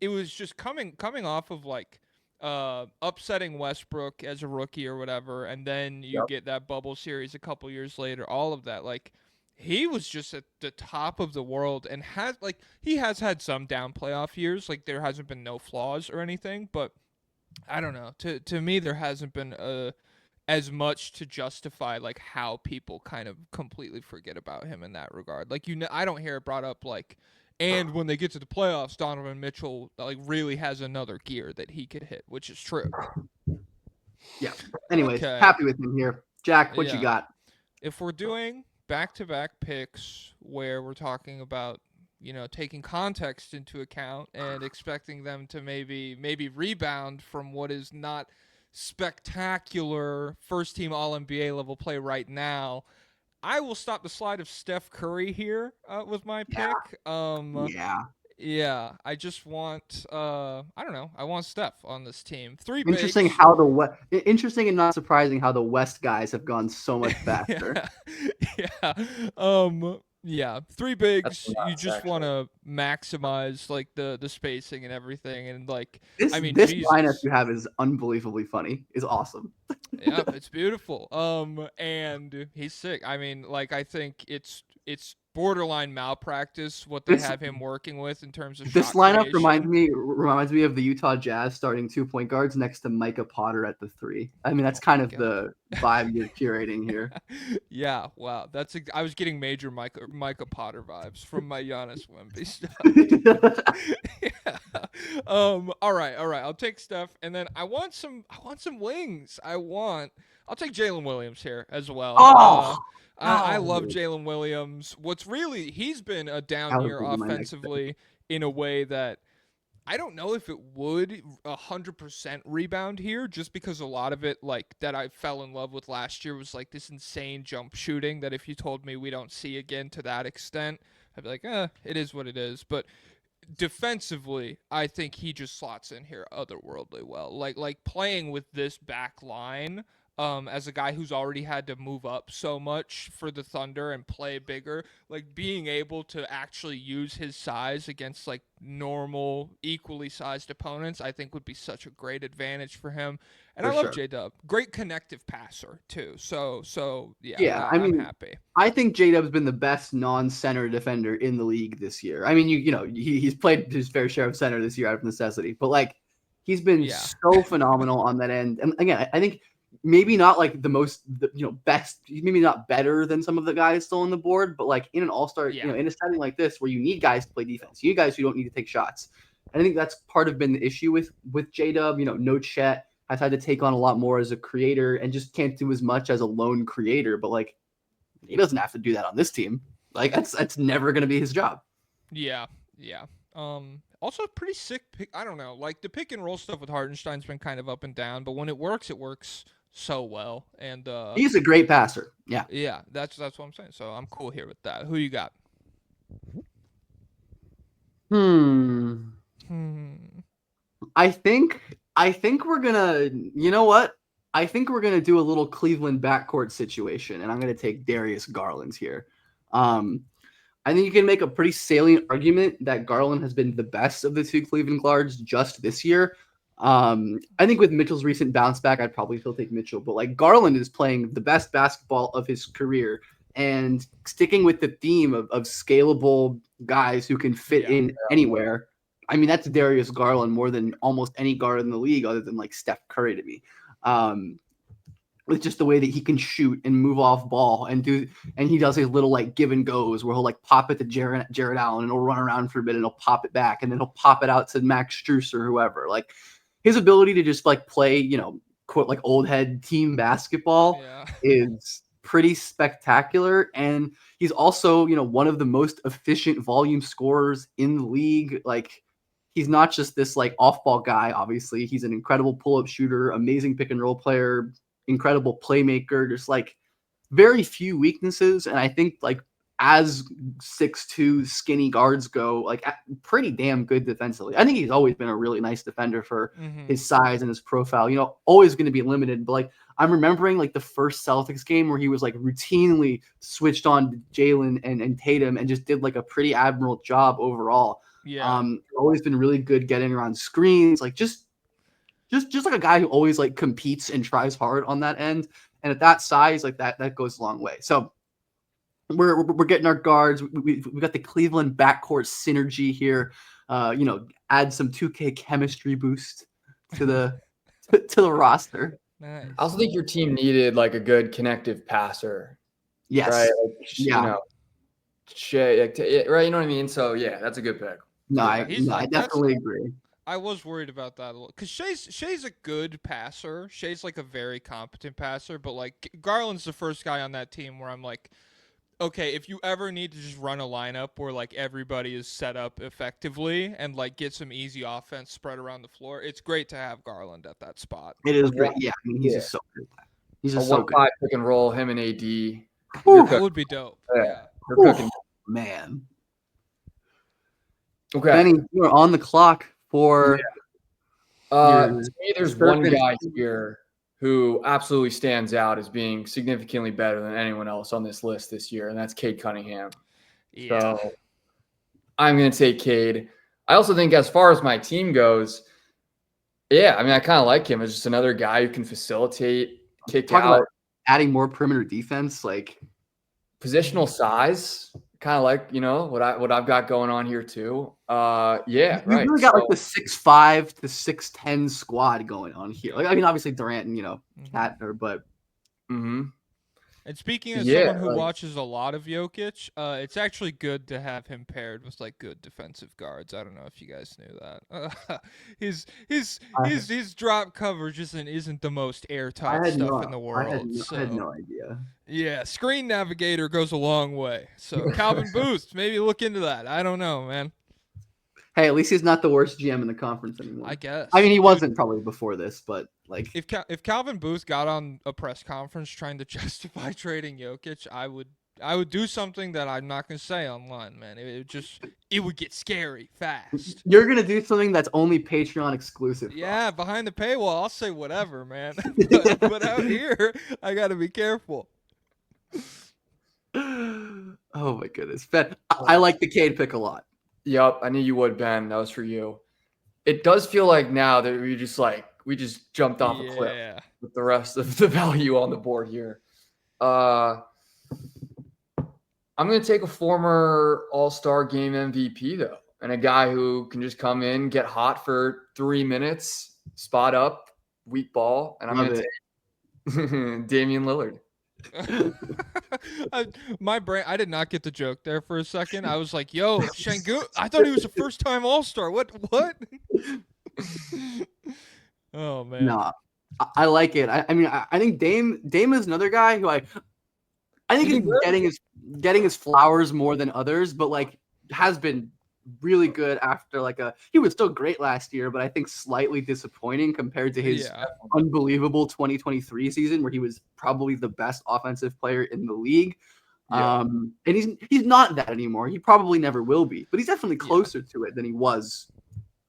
it was just coming off of like upsetting Westbrook as a rookie or whatever, and then you Yep. get that bubble series a couple years later, all of that, like he was just at the top of the world and he has had some down playoff years, like there hasn't been no flaws or anything, but I don't know. To me there hasn't been as much to justify like how people kind of completely forget about him in that regard. Like I don't hear it brought up like, and when they get to the playoffs, Donovan Mitchell like really has another gear that he could hit, which is true. Yeah. Anyways, Okay, happy with him here. Jack, what you yeah. got? If we're doing back-to-back picks where we're talking about taking context into account and expecting them to maybe rebound from what is not spectacular first team all NBA level play right now, I will stop the slide of Steph Curry here with my Yeah. pick. Yeah. Yeah, I just want I don't know, I want Steph on this team. Three Interesting bigs. how interesting and not surprising how the West guys have gone so much faster. Yeah. Yeah. Yeah, three That's bigs, you nuts, just want actually. to maximize like the spacing and everything, and like This I mean this lineup Jesus. you have is unbelievably funny. Is awesome. Yep, it's beautiful. And he's sick. I mean, like I think it's borderline malpractice what they This have him working with in terms of this shot lineup reminds creation. me of the Utah Jazz starting 2 point guards next to Micah Potter at the three. I mean, that's Oh kind my of god. the vibe you're curating here. Yeah, wow. I was getting major Micah Potter vibes from my Giannis Wemby stuff. Yeah. All right. I'll take Steph, and then I want some wings. I'll take Jalen Williams here as well. Oh I love no! Jalen Williams. He's been a down That was year gonna be my next pick. offensively in a way that I don't know if it would 100% rebound here, just because a lot of it, like that I fell in love with last year, was like this insane jump shooting that if you told me we don't see again to that extent, I'd be like, it is what it is. But defensively, I think he just slots in here otherworldly well. Like playing with this back line, as a guy who's already had to move up so much for the Thunder and play bigger, like being able to actually use his size against like normal, equally sized opponents, I think would be such a great advantage for him. And I For love sure. J Dub, great connective passer too. So yeah, Yeah, I I'm mean, happy. I think J-Dub's been the best non-center defender in the league this year. I mean, he's played his fair share of center this year out of necessity, but like he's been Yeah, so phenomenal on that end. And again, I think maybe not like best, maybe not better than some of the guys still on the board, but like in an all-star, yeah, in a setting like this where you need guys to play defense, you need guys who don't need to take shots. And I think that's part of been the issue with J-Dub. No Chet has had to take on a lot more as a creator and just can't do as much as a lone creator. But like he doesn't have to do that on this team. Like that's never going to be his job. yeah, yeah. Also pretty sick pick. I don't know, like the pick and roll stuff with Hartenstein's been kind of up and down, but when it works so well. And He's a great passer. Yeah. yeah, that's what I'm saying. So I'm cool here with that. Who you got? Hmm. Hmm. I think we're gonna. You know what? I think we're gonna do a little Cleveland backcourt situation, and I'm gonna take Darius Garland here. I think you can make a pretty salient argument that Garland has been the best of the two Cleveland guards just this year. I think with Mitchell's recent bounce back, I'd probably still take Mitchell, but like Garland is playing the best basketball of his career and sticking with the theme of scalable guys who can fit Yeah. in anywhere. I mean, that's Darius Garland more than almost any guard in the league other than like Steph Curry to me. With just the way that he can shoot and move off ball and he does his little like give and goes where he'll like pop it to Jared Allen and he'll run around for a bit and he'll pop it back and then he'll pop it out to Max Strus or whoever. Like his ability to just like play, quote like old head team basketball Yeah. is pretty spectacular. And he's also, one of the most efficient volume scorers in the league. Like he's not just this like off ball guy. Obviously he's an incredible pull up shooter, amazing pick and roll player, incredible playmaker, just like very few weaknesses. And I think like as 6'2" skinny guards go, like pretty damn good defensively. I think he's always been a really nice defender for his size and his profile. Always going to be limited, but like I'm remembering like the first Celtics game where he was like routinely switched on Jalen and Tatum and just did like a pretty admirable job overall. Yeah. Always been really good getting around screens, like just like a guy who always like competes and tries hard on that end. And at that size, like that goes a long way. So we're getting our guards. We got the Cleveland backcourt synergy here. Add some 2K chemistry boost to the to the roster. Nice. I also think your team needed like a good connective passer. Yes. Right. Yeah. Right. You know what I mean? So yeah, that's a good pick. No, Yeah, I definitely agree. I was worried about that a little because Shea's a good passer. Shea's like a very competent passer, but like Garland's the first guy on that team where I'm like, okay, if you ever need to just run a lineup where like everybody is set up effectively and like get some easy offense spread around the floor, it's great to have Garland at that spot. It is great. Yeah, I mean he's just so good. He's just so good. 1-5 pick and roll him and AD. That would be dope. Yeah. You're cooking. Man. Okay. Benny, you are on the clock for. To me, there's one guy here who absolutely stands out as being significantly better than anyone else on this list this year, and that's Cade Cunningham. Yeah. So I'm going to take Cade. I also think as far as my team goes, yeah, I mean, I kind of like him as just another guy who can facilitate, kick out. About adding more perimeter defense, like positional size, kind of like, what I've got going on here too. Yeah, you right. really got like the 6'5" to 6'10" squad going on here. Like, I mean, obviously Durant and Cat, but. And speaking of someone who watches a lot of Jokic, it's actually good to have him paired with like good defensive guards. I don't know if you guys knew that. His drop coverage isn't the most airtight stuff in the world. I had no idea. Yeah, screen navigator goes a long way. So Calvin Booth, maybe look into that. I don't know, man. Hey, at least he's not the worst GM in the conference anymore. I guess. I mean, he wasn't probably before this, but like if Calvin Booth got on a press conference trying to justify trading Jokic, I would do something that I'm not gonna say online, man. It would get scary fast. You're gonna do something that's only Patreon exclusive. Yeah, behind the paywall, I'll say whatever, man. but out here, I gotta be careful. Oh my goodness, Ben, I like the Cade pick a lot. Yep, I knew you would, Ben. That was for you. It does feel like now that we just jumped off a cliff with the rest of the value on the board here. I'm going to take a former All-Star Game MVP, though, and a guy who can just come in, get hot for 3 minutes, spot up, weak ball, and I'm going to take Damian Lillard. My brain, I did not get the joke there for a second. I was like, yo, Şengün, I thought he was a first-time All-Star. What? Oh, man. Nah, I like it. I mean, I think Dame is another guy who I think he's getting his flowers more than others, but like has been really good after he was still great last year, but I think slightly disappointing compared to his unbelievable 2023 season where he was probably the best offensive player in the league. Yeah. And he's not that anymore. He probably never will be, but he's definitely closer to it than he was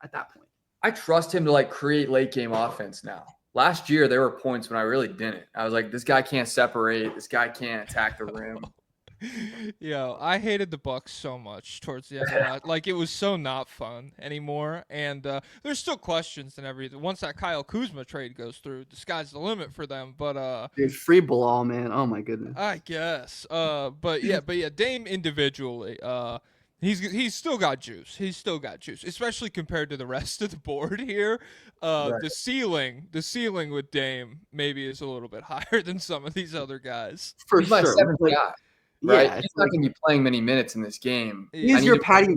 at that point. I trust him to create late game offense now. Last year there were points when I really didn't. I was like, this guy can't separate. This guy can't attack the rim. Yo, I hated the Bucks so much towards the end of that. Like, it was so not fun anymore. And there's still questions and everything. Once that Kyle Kuzma trade goes through, the sky's the limit for them. But dude, free ball, man. Oh my goodness. I guess. But yeah, Dame individually, he's still got juice. He's still got juice, especially compared to the rest of the board here. The ceiling with Dame maybe is a little bit higher than some of these other guys. For sure. My seventh guy. Right, yeah, he's not going to be playing many minutes in this game. He's your Patty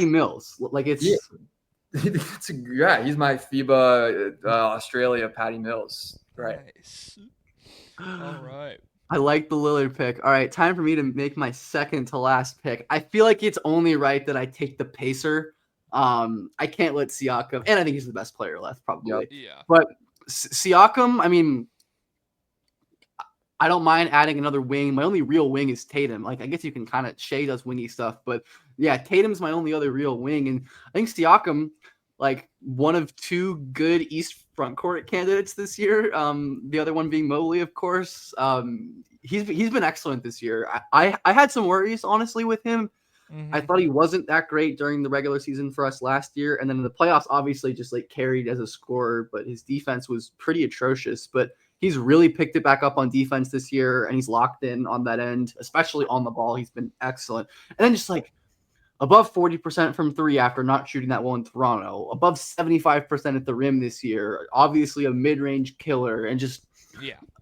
Mills. Like it's he's my FIBA Australia Patty Mills. Right. Nice. All right. I like the Lillard pick. All right, time for me to make my second to last pick. I feel like it's only right that I take the Pacer. I can't let Siakam, and I think he's the best player left, probably. Yeah. But Siakam, I mean, I don't mind adding another wing. My only real wing is Tatum. Like, I guess you can kind of Shea does wingy stuff, but yeah, Tatum's my only other real wing. And I think Siakam, like one of two good East front court candidates this year. The other one being Mobley, of course. He's been excellent this year. I had some worries honestly with him. I thought he wasn't that great during the regular season for us last year, and then in the playoffs, obviously just like carried as a scorer, but his defense was pretty atrocious. But he's really picked it back up on defense this year, and he's locked in on that end, especially on the ball. He's been excellent. And then just like above 40% from three after not shooting that well in Toronto, above 75% at the rim this year, obviously a mid-range killer, and just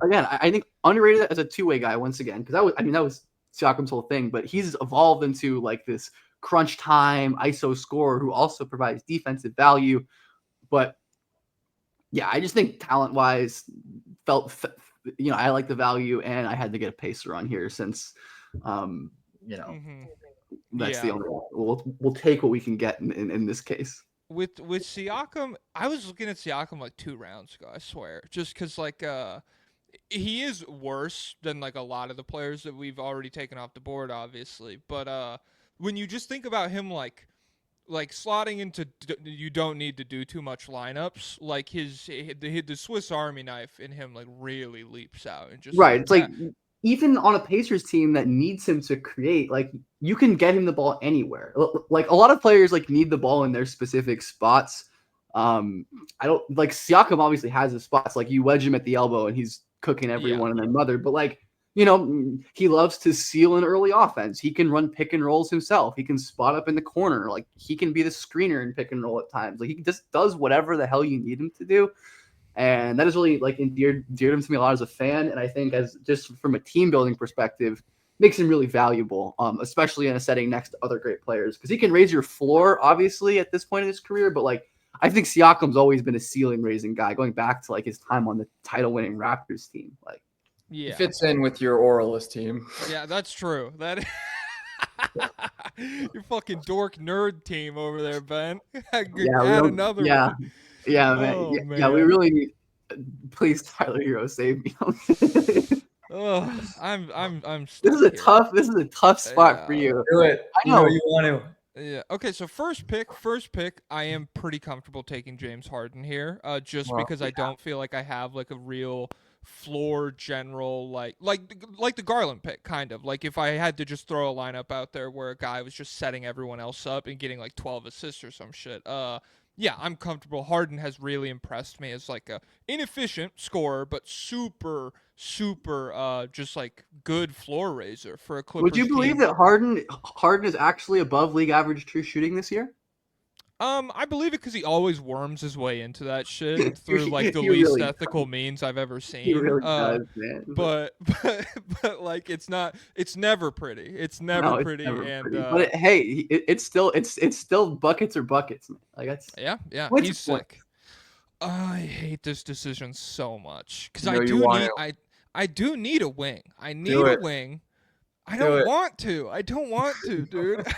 again, I think underrated as a two-way guy once again, because that was Siakam's whole thing, but he's evolved into like this crunch time ISO scorer who also provides defensive value. But yeah, I just think talent-wise, I like the value, and I had to get a pacer on here since, that's the only one. We'll take what we can get in this case. With Siakam, I was looking at Siakam like 2 rounds ago, I swear, just because like he is worse than like a lot of the players that we've already taken off the board, obviously. But when you just think about him like slotting into you don't need to do too much lineups, like the Swiss Army knife in him like really leaps out and just right. It's like even on a Pacers team that needs him to create, like you can get him the ball anywhere. Like a lot of players like need the ball in their specific spots. I don't like Siakam obviously has his spots. Like you wedge him at the elbow and he's cooking everyone and their mother. But like, he loves to seal an early offense. He can run pick and rolls himself. He can spot up in the corner. Like he can be the screener in pick and roll at times. Like he just does whatever the hell you need him to do. And that is really like endeared him to me a lot as a fan. And I think as just from a team building perspective, makes him really valuable, especially in a setting next to other great players, because he can raise your floor, obviously, at this point in his career. But like, I think Siakam's always been a ceiling raising guy, going back to like his time on the title winning Raptors team. Like, he fits in with your Orioles team. Yeah, that's true. That your fucking dork nerd team over there, Ben. Add another one. Yeah, man. Yeah, we really need. Please, Tyler Hero, save me. I'm. This is a tough spot for you. Do it. I know you want to. Yeah. Okay. So first pick. I am pretty comfortable taking James Harden here, just because I don't feel like I have like a real floor general like the Garland pick, kind of like if I had to just throw a lineup out there where a guy was just setting everyone else up and getting like 12 assists or some shit. Yeah, I'm comfortable. Harden has really impressed me as like a inefficient scorer, but super just like good floor raiser for a Clippers Would you believe team. that Harden is actually above league average true shooting this year? I believe it because he always worms his way into that shit through like the least really ethical means I've ever seen. He really does, man. But like it's never pretty. It's never pretty. But it's still buckets or buckets, man. Like that's he's sick. I hate this decision so much because I do need a wing. I need a wing. I don't want to, dude. I don't want to.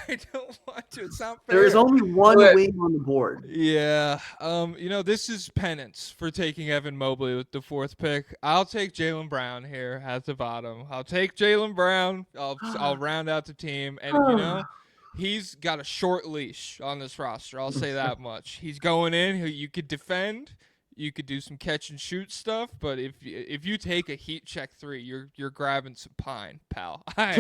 It's not fair. There is only one wing on the board. Yeah. This is penance for taking Evan Mobley with the 4th pick. I'll take Jaylen Brown here at the bottom. I'll take Jaylen Brown. I'll round out the team. And, he's got a short leash on this roster. I'll say that much. He's going in. You could defend. You could do some catch and shoot stuff, but if you take a heat check 3, you're grabbing some pine, pal. I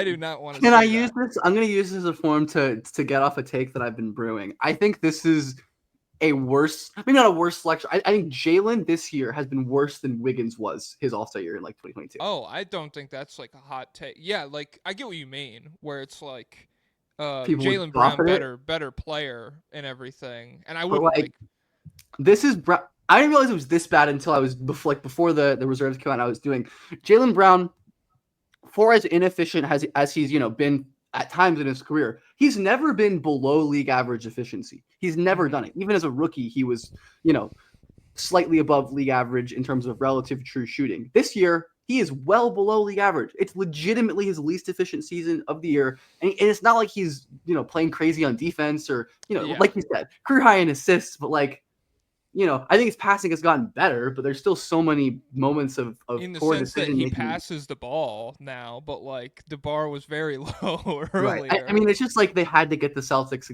do not want to. Can I use this? I'm going to use this as a form to get off a take that I've been brewing. I think this is maybe not a worse selection. I think Jaylen this year has been worse than Wiggins was his All-Star year in like 2022. Oh, I don't think that's like a hot take. Yeah, like I get what you mean, where it's like Jaylen Brown better player and everything, and I would like this is. I didn't realize it was this bad until I was before the reserves came out. I was doing Jaylen Brown, for as inefficient as he's been at times in his career, he's never been below league average efficiency. He's never done it. Even as a rookie, he was slightly above league average in terms of relative true shooting. This year, he is well below league average. It's legitimately his least efficient season of the year, and it's not like he's playing crazy on defense or like you said, career high in assists, but like. I think his passing has gotten better, but there's still so many moments of In the poor sense that decision he making. passes the ball now, but like the bar was very low Right. earlier. I mean, it's just like they had to get the Celtics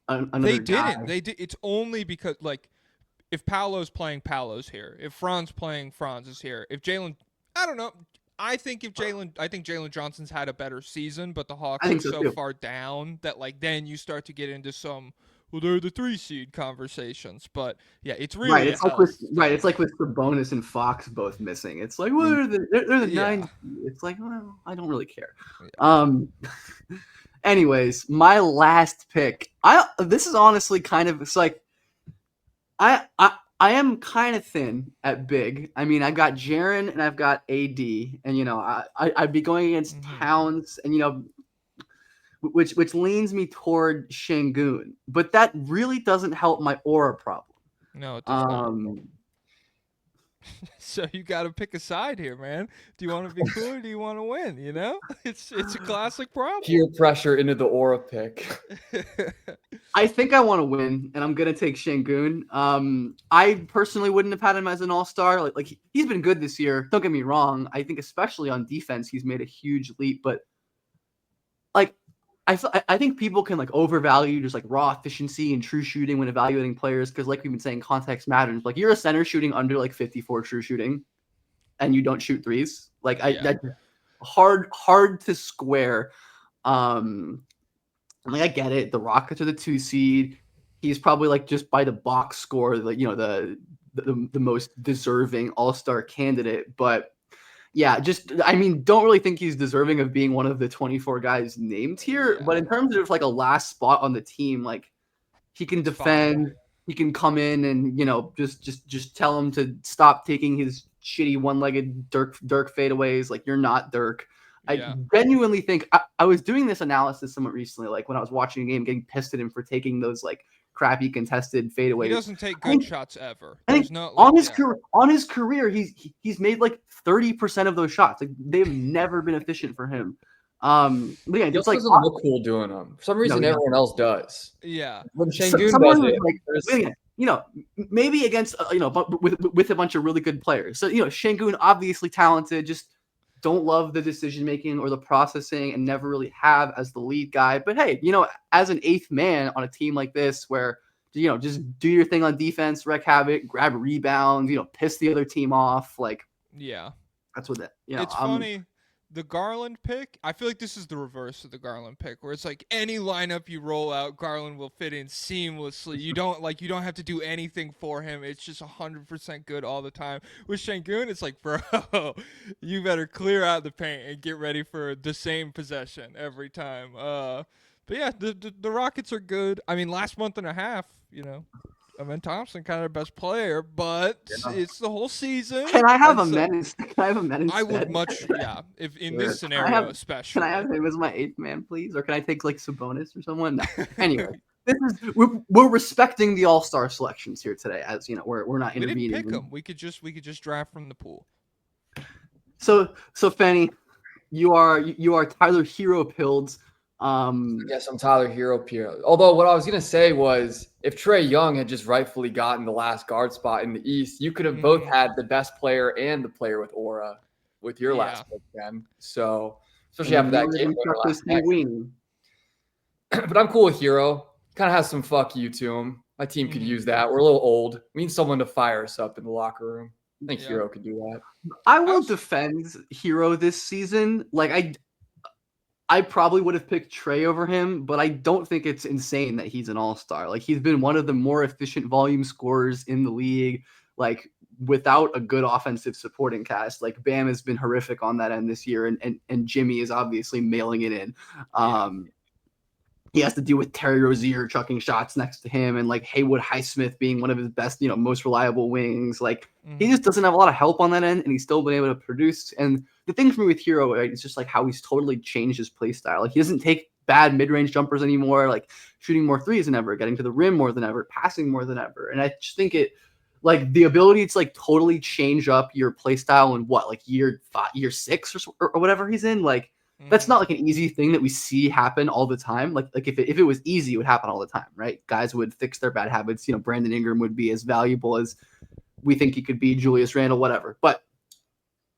another They guy. didn't. They did. It's only because like if Paolo's playing, Paolo's here. If Franz playing, Franz is here. If Jalen, I don't know. I think Jalen Johnson's had a better season, but the I Hawks are think so so too. far down that like then you start to get into some they're the 3 seed conversations. But yeah, it's Right. really a It's like health with thing. It's like with Sabonis and Fox both missing. It's like what are they're the Yeah. 9. It's like, well, I don't really care. Yeah. Anyways, my last pick. This is honestly kind of, it's like I am kind of thin at big. I mean, I've got Jaren and I've got AD, and I'd be going against Mhm. Towns, and which leans me toward Şengün, but that really doesn't help my aura problem. No, it does not. Um, So you got to pick a side here, man. Do you want to be cool or do you want to win? You know, it's a classic problem. Peer pressure into the aura pick. I think I want to win, and I'm gonna take Şengün. I personally wouldn't have had him as an all-star. Like he's been good this year. Don't get me wrong. I think especially on defense, he's made a huge leap. But like, I think people can like overvalue just like raw efficiency and true shooting when evaluating players, because like we've been saying, context matters. Like you're a center shooting under like 54 true shooting, and you don't shoot threes. Like Yeah. that's hard to square. Like I get it. The Rockets are the 2 seed. He's probably like just by the box score, like the most deserving all-star candidate. But yeah, I mean, don't really think he's deserving of being one of the 24 guys named here. Yeah. But in terms of like a last spot on the team, like he can It's defend. fine. He can come in and just tell him to stop taking his shitty one-legged Dirk fadeaways. Like you're not Dirk. Yeah. I genuinely think I was doing this analysis somewhat recently, like when I was watching a game, getting pissed at him for taking those like crappy contested fadeaways. He doesn't take I good think- shots ever. I There's think no on like, his career, he's made like 30% of those shots. Like they've never been efficient for him. But yeah, He just also like doesn't look cool doing them. For some reason, he everyone else does. Yeah. When Şengün someone does who's it, like, there's- maybe against but with a bunch of really good players. So Şengün obviously talented, just don't love the decision making or the processing, and never really have as the lead guy. But hey, as an 8th man on a team like this, where just do your thing on defense, wreak havoc, grab rebounds, piss the other team off. Like Yeah. that's what that. It's funny. The Garland pick, I feel like this is the reverse of the Garland pick, where it's like any lineup you roll out, Garland will fit in seamlessly. You don't have to do anything for him. It's just 100% good all the time. With Şengün, it's like, bro, you better clear out the paint and get ready for the same possession every time. But yeah, the Rockets are good. I mean, last month and a half, Amen Thompson kind of best player, but it's the whole season. Can I have and a so- man? Can I have a man instead? I would much, yeah. If in this Can scenario, especially. Can I have him as my 8th man, please? Or can I take like Sabonis or someone? No. Anyway, we're respecting the all-star selections here today, as we're not We didn't intervening. pick them. We could just draft from the pool. So Fenny, you are Tyler Hero Pills. Yes, I'm Tyler Hero Pierre. Although what I was gonna say was, if Trae Young had just rightfully gotten the last guard spot in the East, you could have both had the best player and the player with aura with your last pick, then. So especially after that game winner last night. But I'm cool with Hero. Kind of has some fuck you to him. My team could use that. We're a little old. We need someone to fire us up in the locker room. I think Hero could do that. I will defend Hero this season. Like I probably would have picked Trae over him, but I don't think it's insane that he's an all-star. Like he's been one of the more efficient volume scorers in the league, like without a good offensive supporting cast. Like Bam has been horrific on that end this year, and Jimmy is obviously mailing it in. He has to deal with Terry Rozier chucking shots next to him, and like Haywood Highsmith being one of his best, most reliable wings. Like he just doesn't have a lot of help on that end, and he's still been able to produce. And the thing for me with Hero, right, is just like how he's totally changed his play style. Like he doesn't take bad mid-range jumpers anymore, like shooting more threes than ever, getting to the rim more than ever, passing more than ever. And I just think it, like the ability to like totally change up your play style in year 6 or whatever he's in, like That's not like an easy thing that we see happen all the time. Like if it was easy, it would happen all the time, right? Guys would fix their bad habits. Brandon Ingram would be as valuable as we think he could be, Julius Randle, whatever. But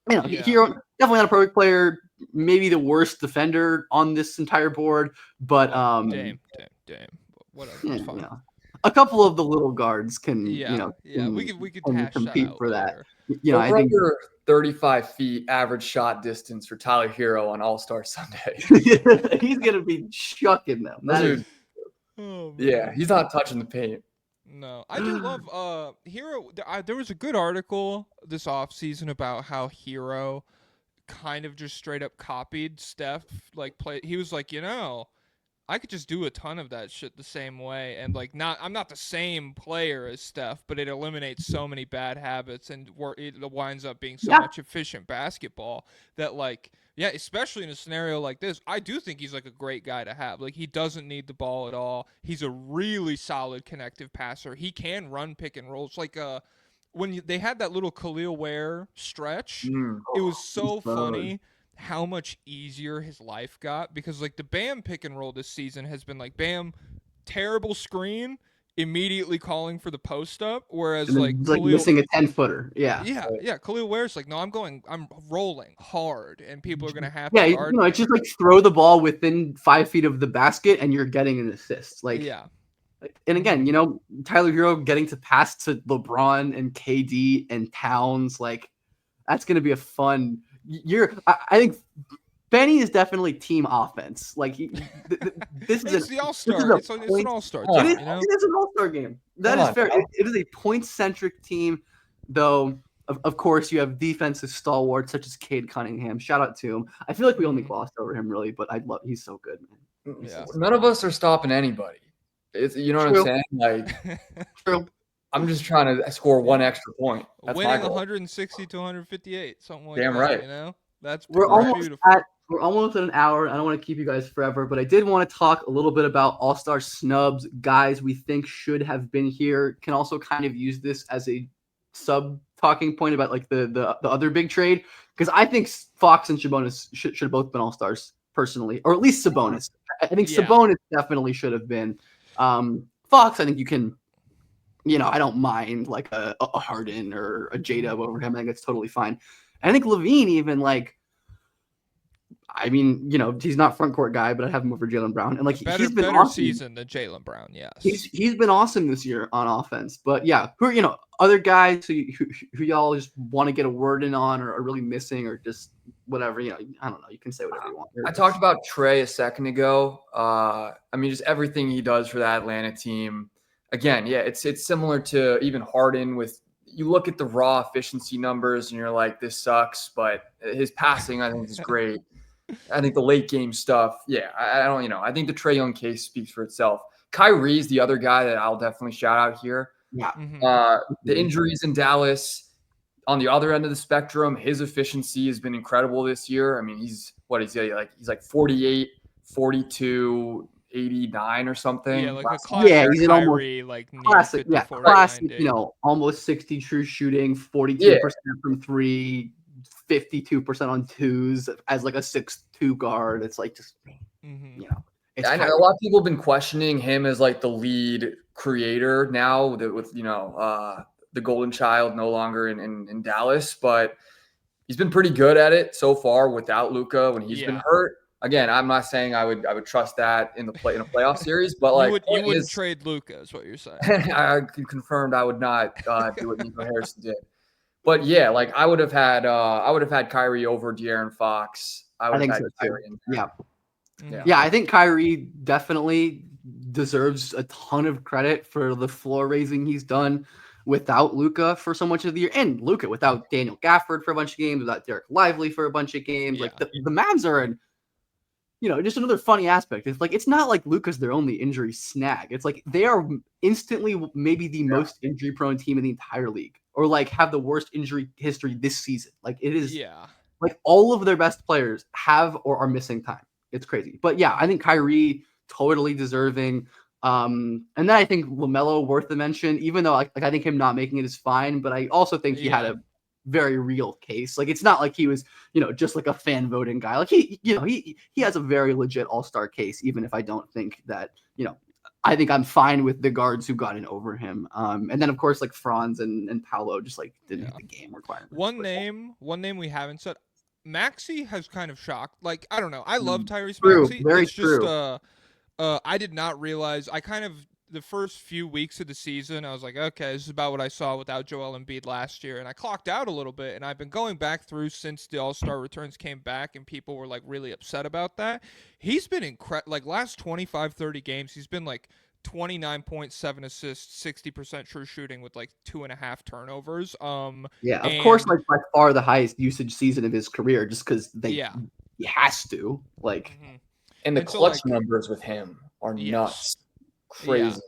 Hero, definitely not a perfect player. Maybe the worst defender on this entire board. But Dame. Whatever. It's fine. A couple of the little guards can, we could can hash compete that out for later. that. I think 35 feet average shot distance for Tyler Hero on All-Star Sunday. He's gonna be chucking them. That is, yeah, he's not touching the paint. No, I do love Hero. There was a good article this offseason about how Hero kind of just straight up copied Steph. He was like, I could just do a ton of that shit the same way, and I'm not the same player as Steph, but it eliminates so many bad habits, and it winds up being so much efficient basketball that especially in a scenario like this, I do think he's a great guy to have. He doesn't need the ball at all. He's a really solid connective passer. He can run pick and rolls. When they had that little Khalil Ware stretch, it was so funny how much easier his life got, because the Bam pick and roll this season has been Bam, terrible screen, immediately calling for the post up, whereas Khalil, missing a 10-footer. Khalil Ware's no, I'm rolling hard, and people are gonna have to guard it's just throw the ball within 5 feet of the basket and you're getting an assist. And again, Tyler Hero getting to pass to LeBron and KD and Towns, that's gonna be a fun. I think Benny is definitely team offense. This is the All-Star. It's an All-Star team. It is an All-Star game. That is fair. It is a point-centric team, though. Of course, you have defensive stalwarts such as Cade Cunningham. Shout out to him. I feel like we only glossed over him, really, but he's so good, man. None of us are stopping anybody. You know what I'm saying? True. I'm just trying to score one extra point. That's winning 160 to 158, something like Damn that. Right. That's we're beautiful. We're almost at an hour. I don't want to keep you guys forever, but I did want to talk a little bit about All-Star snubs, guys we think should have been here. Can also kind of use this as a sub talking point about the other big trade, because I think Fox and Sabonis should have both been All-Stars personally, or at least Sabonis. I think Sabonis definitely should have been. Fox, I think you can. I don't mind a Harden or a Jada over him. I think that's totally fine. And I think Levine even he's not front court guy, but I have him over Jaylen Brown. And he's been better awesome. Season than Jaylen Brown, yes. He's been awesome this year on offense. But who are other guys who y'all just want to get a word in on, or are really missing, or just whatever, I don't know. You can say whatever you want. I talked about Trey a second ago. Just everything he does for that Atlanta team. Again, it's similar to even Harden. With you look at the raw efficiency numbers and you're like, this sucks, but his passing I think is great. I think the late game stuff, I don't, I think the Trae Young case speaks for itself. Kyrie's the other guy that I'll definitely shout out here. The injuries in Dallas, on the other end of the spectrum, his efficiency has been incredible this year. He's 48, 42, 89 or something. Yeah, a classic he's Kyrie, classic, classic, almost 60 true shooting, 42% from 3, 52% on twos as a 6'2" guard. It's it's I know a lot of people have been questioning him as the lead creator now with the golden child no longer in Dallas, but he's been pretty good at it so far without Luka when he's been hurt. Again, I'm not saying I would trust that in a playoff series, but you wouldn't trade Luka, is what you're saying. I confirmed I would not do what Nico Harrison did. But I would have had Kyrie over De'Aaron Fox. I think so too. I think Kyrie definitely deserves a ton of credit for the floor raising he's done without Luka for so much of the year, and Luka without Daniel Gafford for a bunch of games, without Derek Lively for a bunch of games. The Mavs are in. Just another funny aspect. It's not like Luka's their only injury snag. It's they are instantly maybe the most injury prone team in the entire league, or have the worst injury history this season. It is all of their best players have or are missing time. It's crazy. But I think Kyrie totally deserving. And then I think LaMelo worth the mention, even though I think him not making it is fine, but I also think he had a very real case. Like it's not like he was, just like a fan voting guy. Like he has a very legit all-star case, even if I don't think that, I think I'm fine with the guards who got in over him. And then of course like Franz and Paolo just like didn't hit the game requirements. One name we haven't said. Maxey has kind of shocked. Like, I don't know. I love Tyrese True, Maxey. very It's just true. I did not realize. I kind of the first few weeks of the season, I was like, okay, this is about what I saw without Joel Embiid last year, and I clocked out a little bit. And I've been going back through since the All-Star returns came back, and people were like really upset about that. He's been incredible. Like last 25, 30 games, he's been like 29.7 assists, 60% true shooting with like 2.5 turnovers. Yeah, of course, like by far the highest usage season of his career, just because he has to. Like, and the clutch numbers with him are nuts, crazy.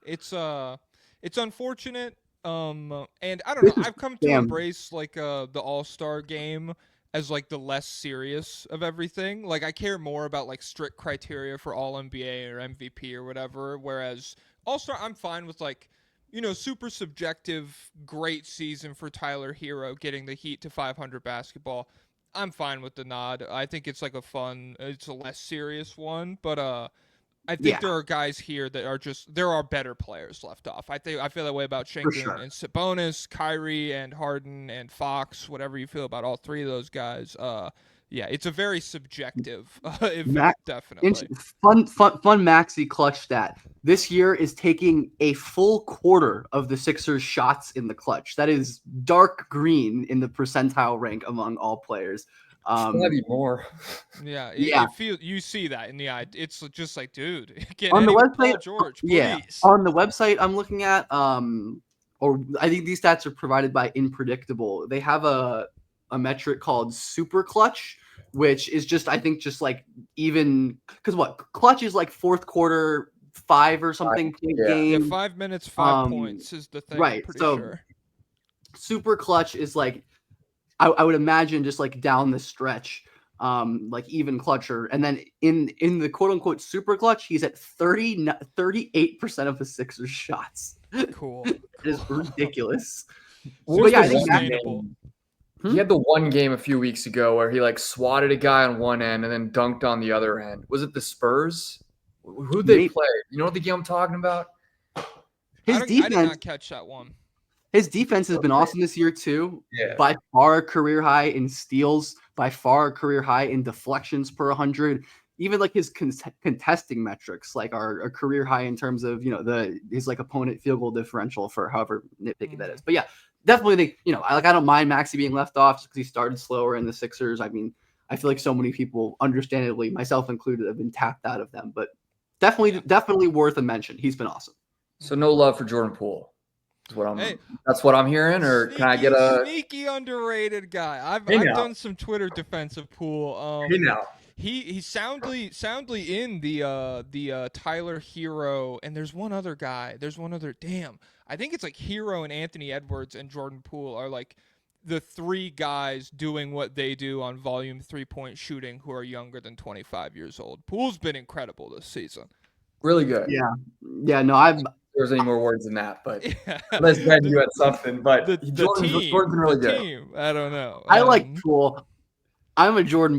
Yeah. It's unfortunate. And I don't know. I've come to embrace like the All-Star game as like the less serious of everything. Like I care more about like strict criteria for all NBA or MVP or whatever. Whereas All-Star, I'm fine with like, super subjective, great season for Tyler Hero getting the Heat to 500 basketball. I'm fine with the nod. I think it's like it's a less serious one, but I think there are guys here that are there are better players left off. I feel that way about Şengün and Sabonis, Kyrie and Harden and Fox, whatever you feel about all three of those guys. It's a very subjective event, definitely. Fun Maxey clutch stat. This year is taking a full quarter of the Sixers' shots in the clutch. That is dark green in the percentile rank among all players. Maybe more. Yeah. It feels, you see that in the eye. It's just like, dude, get on the website, Paul George, please. On the website I'm looking at, or I think these stats are provided by Unpredictable. They have a metric called Super Clutch, which is just like even because clutch is like fourth quarter 5 or something game. Yeah, 5 minutes, 5 points is the thing. Right. I'm pretty sure. Super clutch is like I would imagine just like down the stretch, like even clutcher. And then in the quote unquote super clutch, he's at 38% of the Sixers shots. Cool. It is ridiculous. But yeah, I think he had the one game a few weeks ago where he like swatted a guy on one end and then dunked on the other end. Was it the Spurs? Who'd they play? You know what the game I'm talking about? His defense. I did not catch that one. His defense has been awesome this year too. Yeah. By far career high in steals, by far career high in deflections per 100. Even like his contesting metrics, like are a career high in terms of his like opponent field goal differential for however nitpicky that is. But yeah, definitely I don't mind Maxey being left off just because he started slower in the Sixers. I mean, I feel like so many people, understandably, myself included, have been tapped out of them. But definitely worth a mention. He's been awesome. So no love for Jordan Poole. That's what I'm hearing, or can I get a sneaky underrated guy? I've done some Twitter defense of Poole. He's soundly in the Tyler Hero, and there's one other guy. I think it's like Hero and Anthony Edwards and Jordan Poole are like the three guys doing what they do on volume 3-point shooting who are younger than 25 years old. Poole's been incredible this season. Really good. Yeah. No, there's any more words than that, but let's bet you at something. But Jordan's really good. Team, I don't know. I like Poole. I've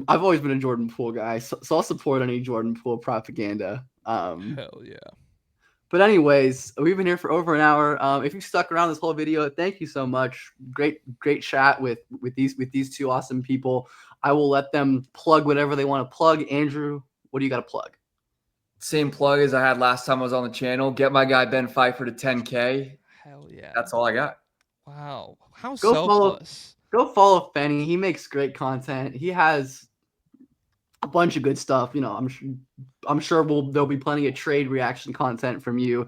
always been a Jordan Poole guy, so I'll support any Jordan Poole propaganda. Hell yeah. But anyways, we've been here for over an hour. If you stuck around this whole video, thank you so much. Great chat with these two awesome people. I will let them plug whatever they want to plug. Andrew, what do you got to plug? Same plug as I had last time I was on the channel. Get my guy Ben Pfeiffer to 10K. Hell yeah. That's all I got. Wow. How selfless. Go follow Fenny. He makes great content. He has a bunch of good stuff. I'm sure there'll be plenty of trade reaction content from you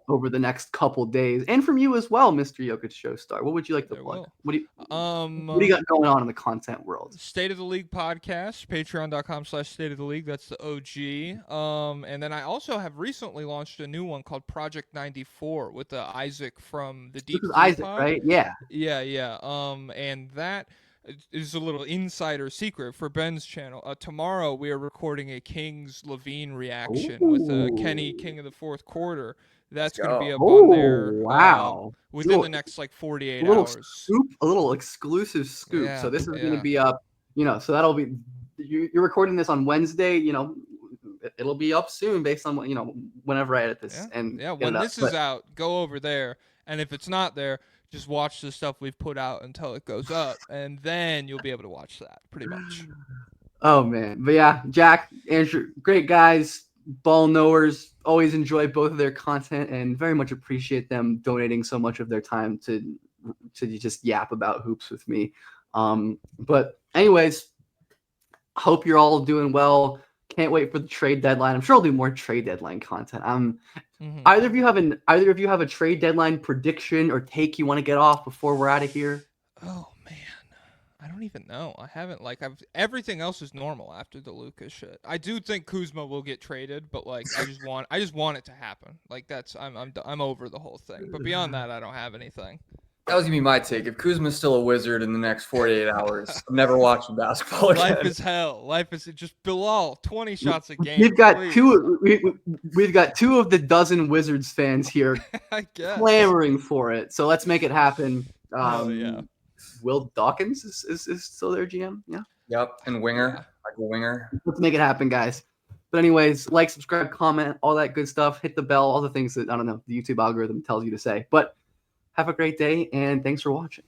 over the next couple days, and from you as well, Mr. JokicJoestar. What would you like to plug? What do you got going on in the content world? State of the League podcast, patreon.com/State of the League. That's the OG. And then I also have recently launched a new one called Project 94 with Isaac from the Deep. This is Isaac, right? Yeah. Yeah. And that is a little insider secret for Ben's channel. Tomorrow we are recording a Kings Levine reaction with Kenny, King of the Fourth Quarter. That's going to be up Oh on there wow! within Little- the next like 48 a little hours. scoop, a little exclusive scoop. So Yeah, this is going to yeah. be up, so that'll be, you're recording this on Wednesday, it'll be up soon based on whenever I edit this and Yeah, get when it up. this is out, go over there, and if it's not there, just watch the stuff we've put out until it goes up, and then you'll be able to watch that, pretty much. Oh man, but yeah, Jack, Andrew, great guys, ball knowers. Always enjoy both of their content and very much appreciate them donating so much of their time to just yap about hoops with me. But anyways, hope you're all doing well. Can't wait for the trade deadline. I'm sure I'll do more trade deadline content. Mhm. Either of you have a trade deadline prediction or take you want to get off before we're out of here? Oh man, I don't even know. I haven't everything else is normal after the Lucas shit. I do think Kuzma will get traded, but like I just want it to happen. Like I'm over the whole thing. But beyond that, I don't have anything. That was gonna be my take. If Kuzma's still a wizard in the next 48 hours, I'm never watching basketball again. Life is hell. Life is just Bilal, 20 shots a game. We've got please. we've got 2 of the dozen Wizards fans here I guess. clamoring for it. So let's make it happen. Yeah. Will Dawkins is still their GM. Yeah. Yep, and winger, Yeah. like a winger. Let's make it happen, guys. But anyways, like, subscribe, comment, all that good stuff. Hit the bell, all the things that, I don't know, the YouTube algorithm tells you to say. But have a great day, and thanks for watching.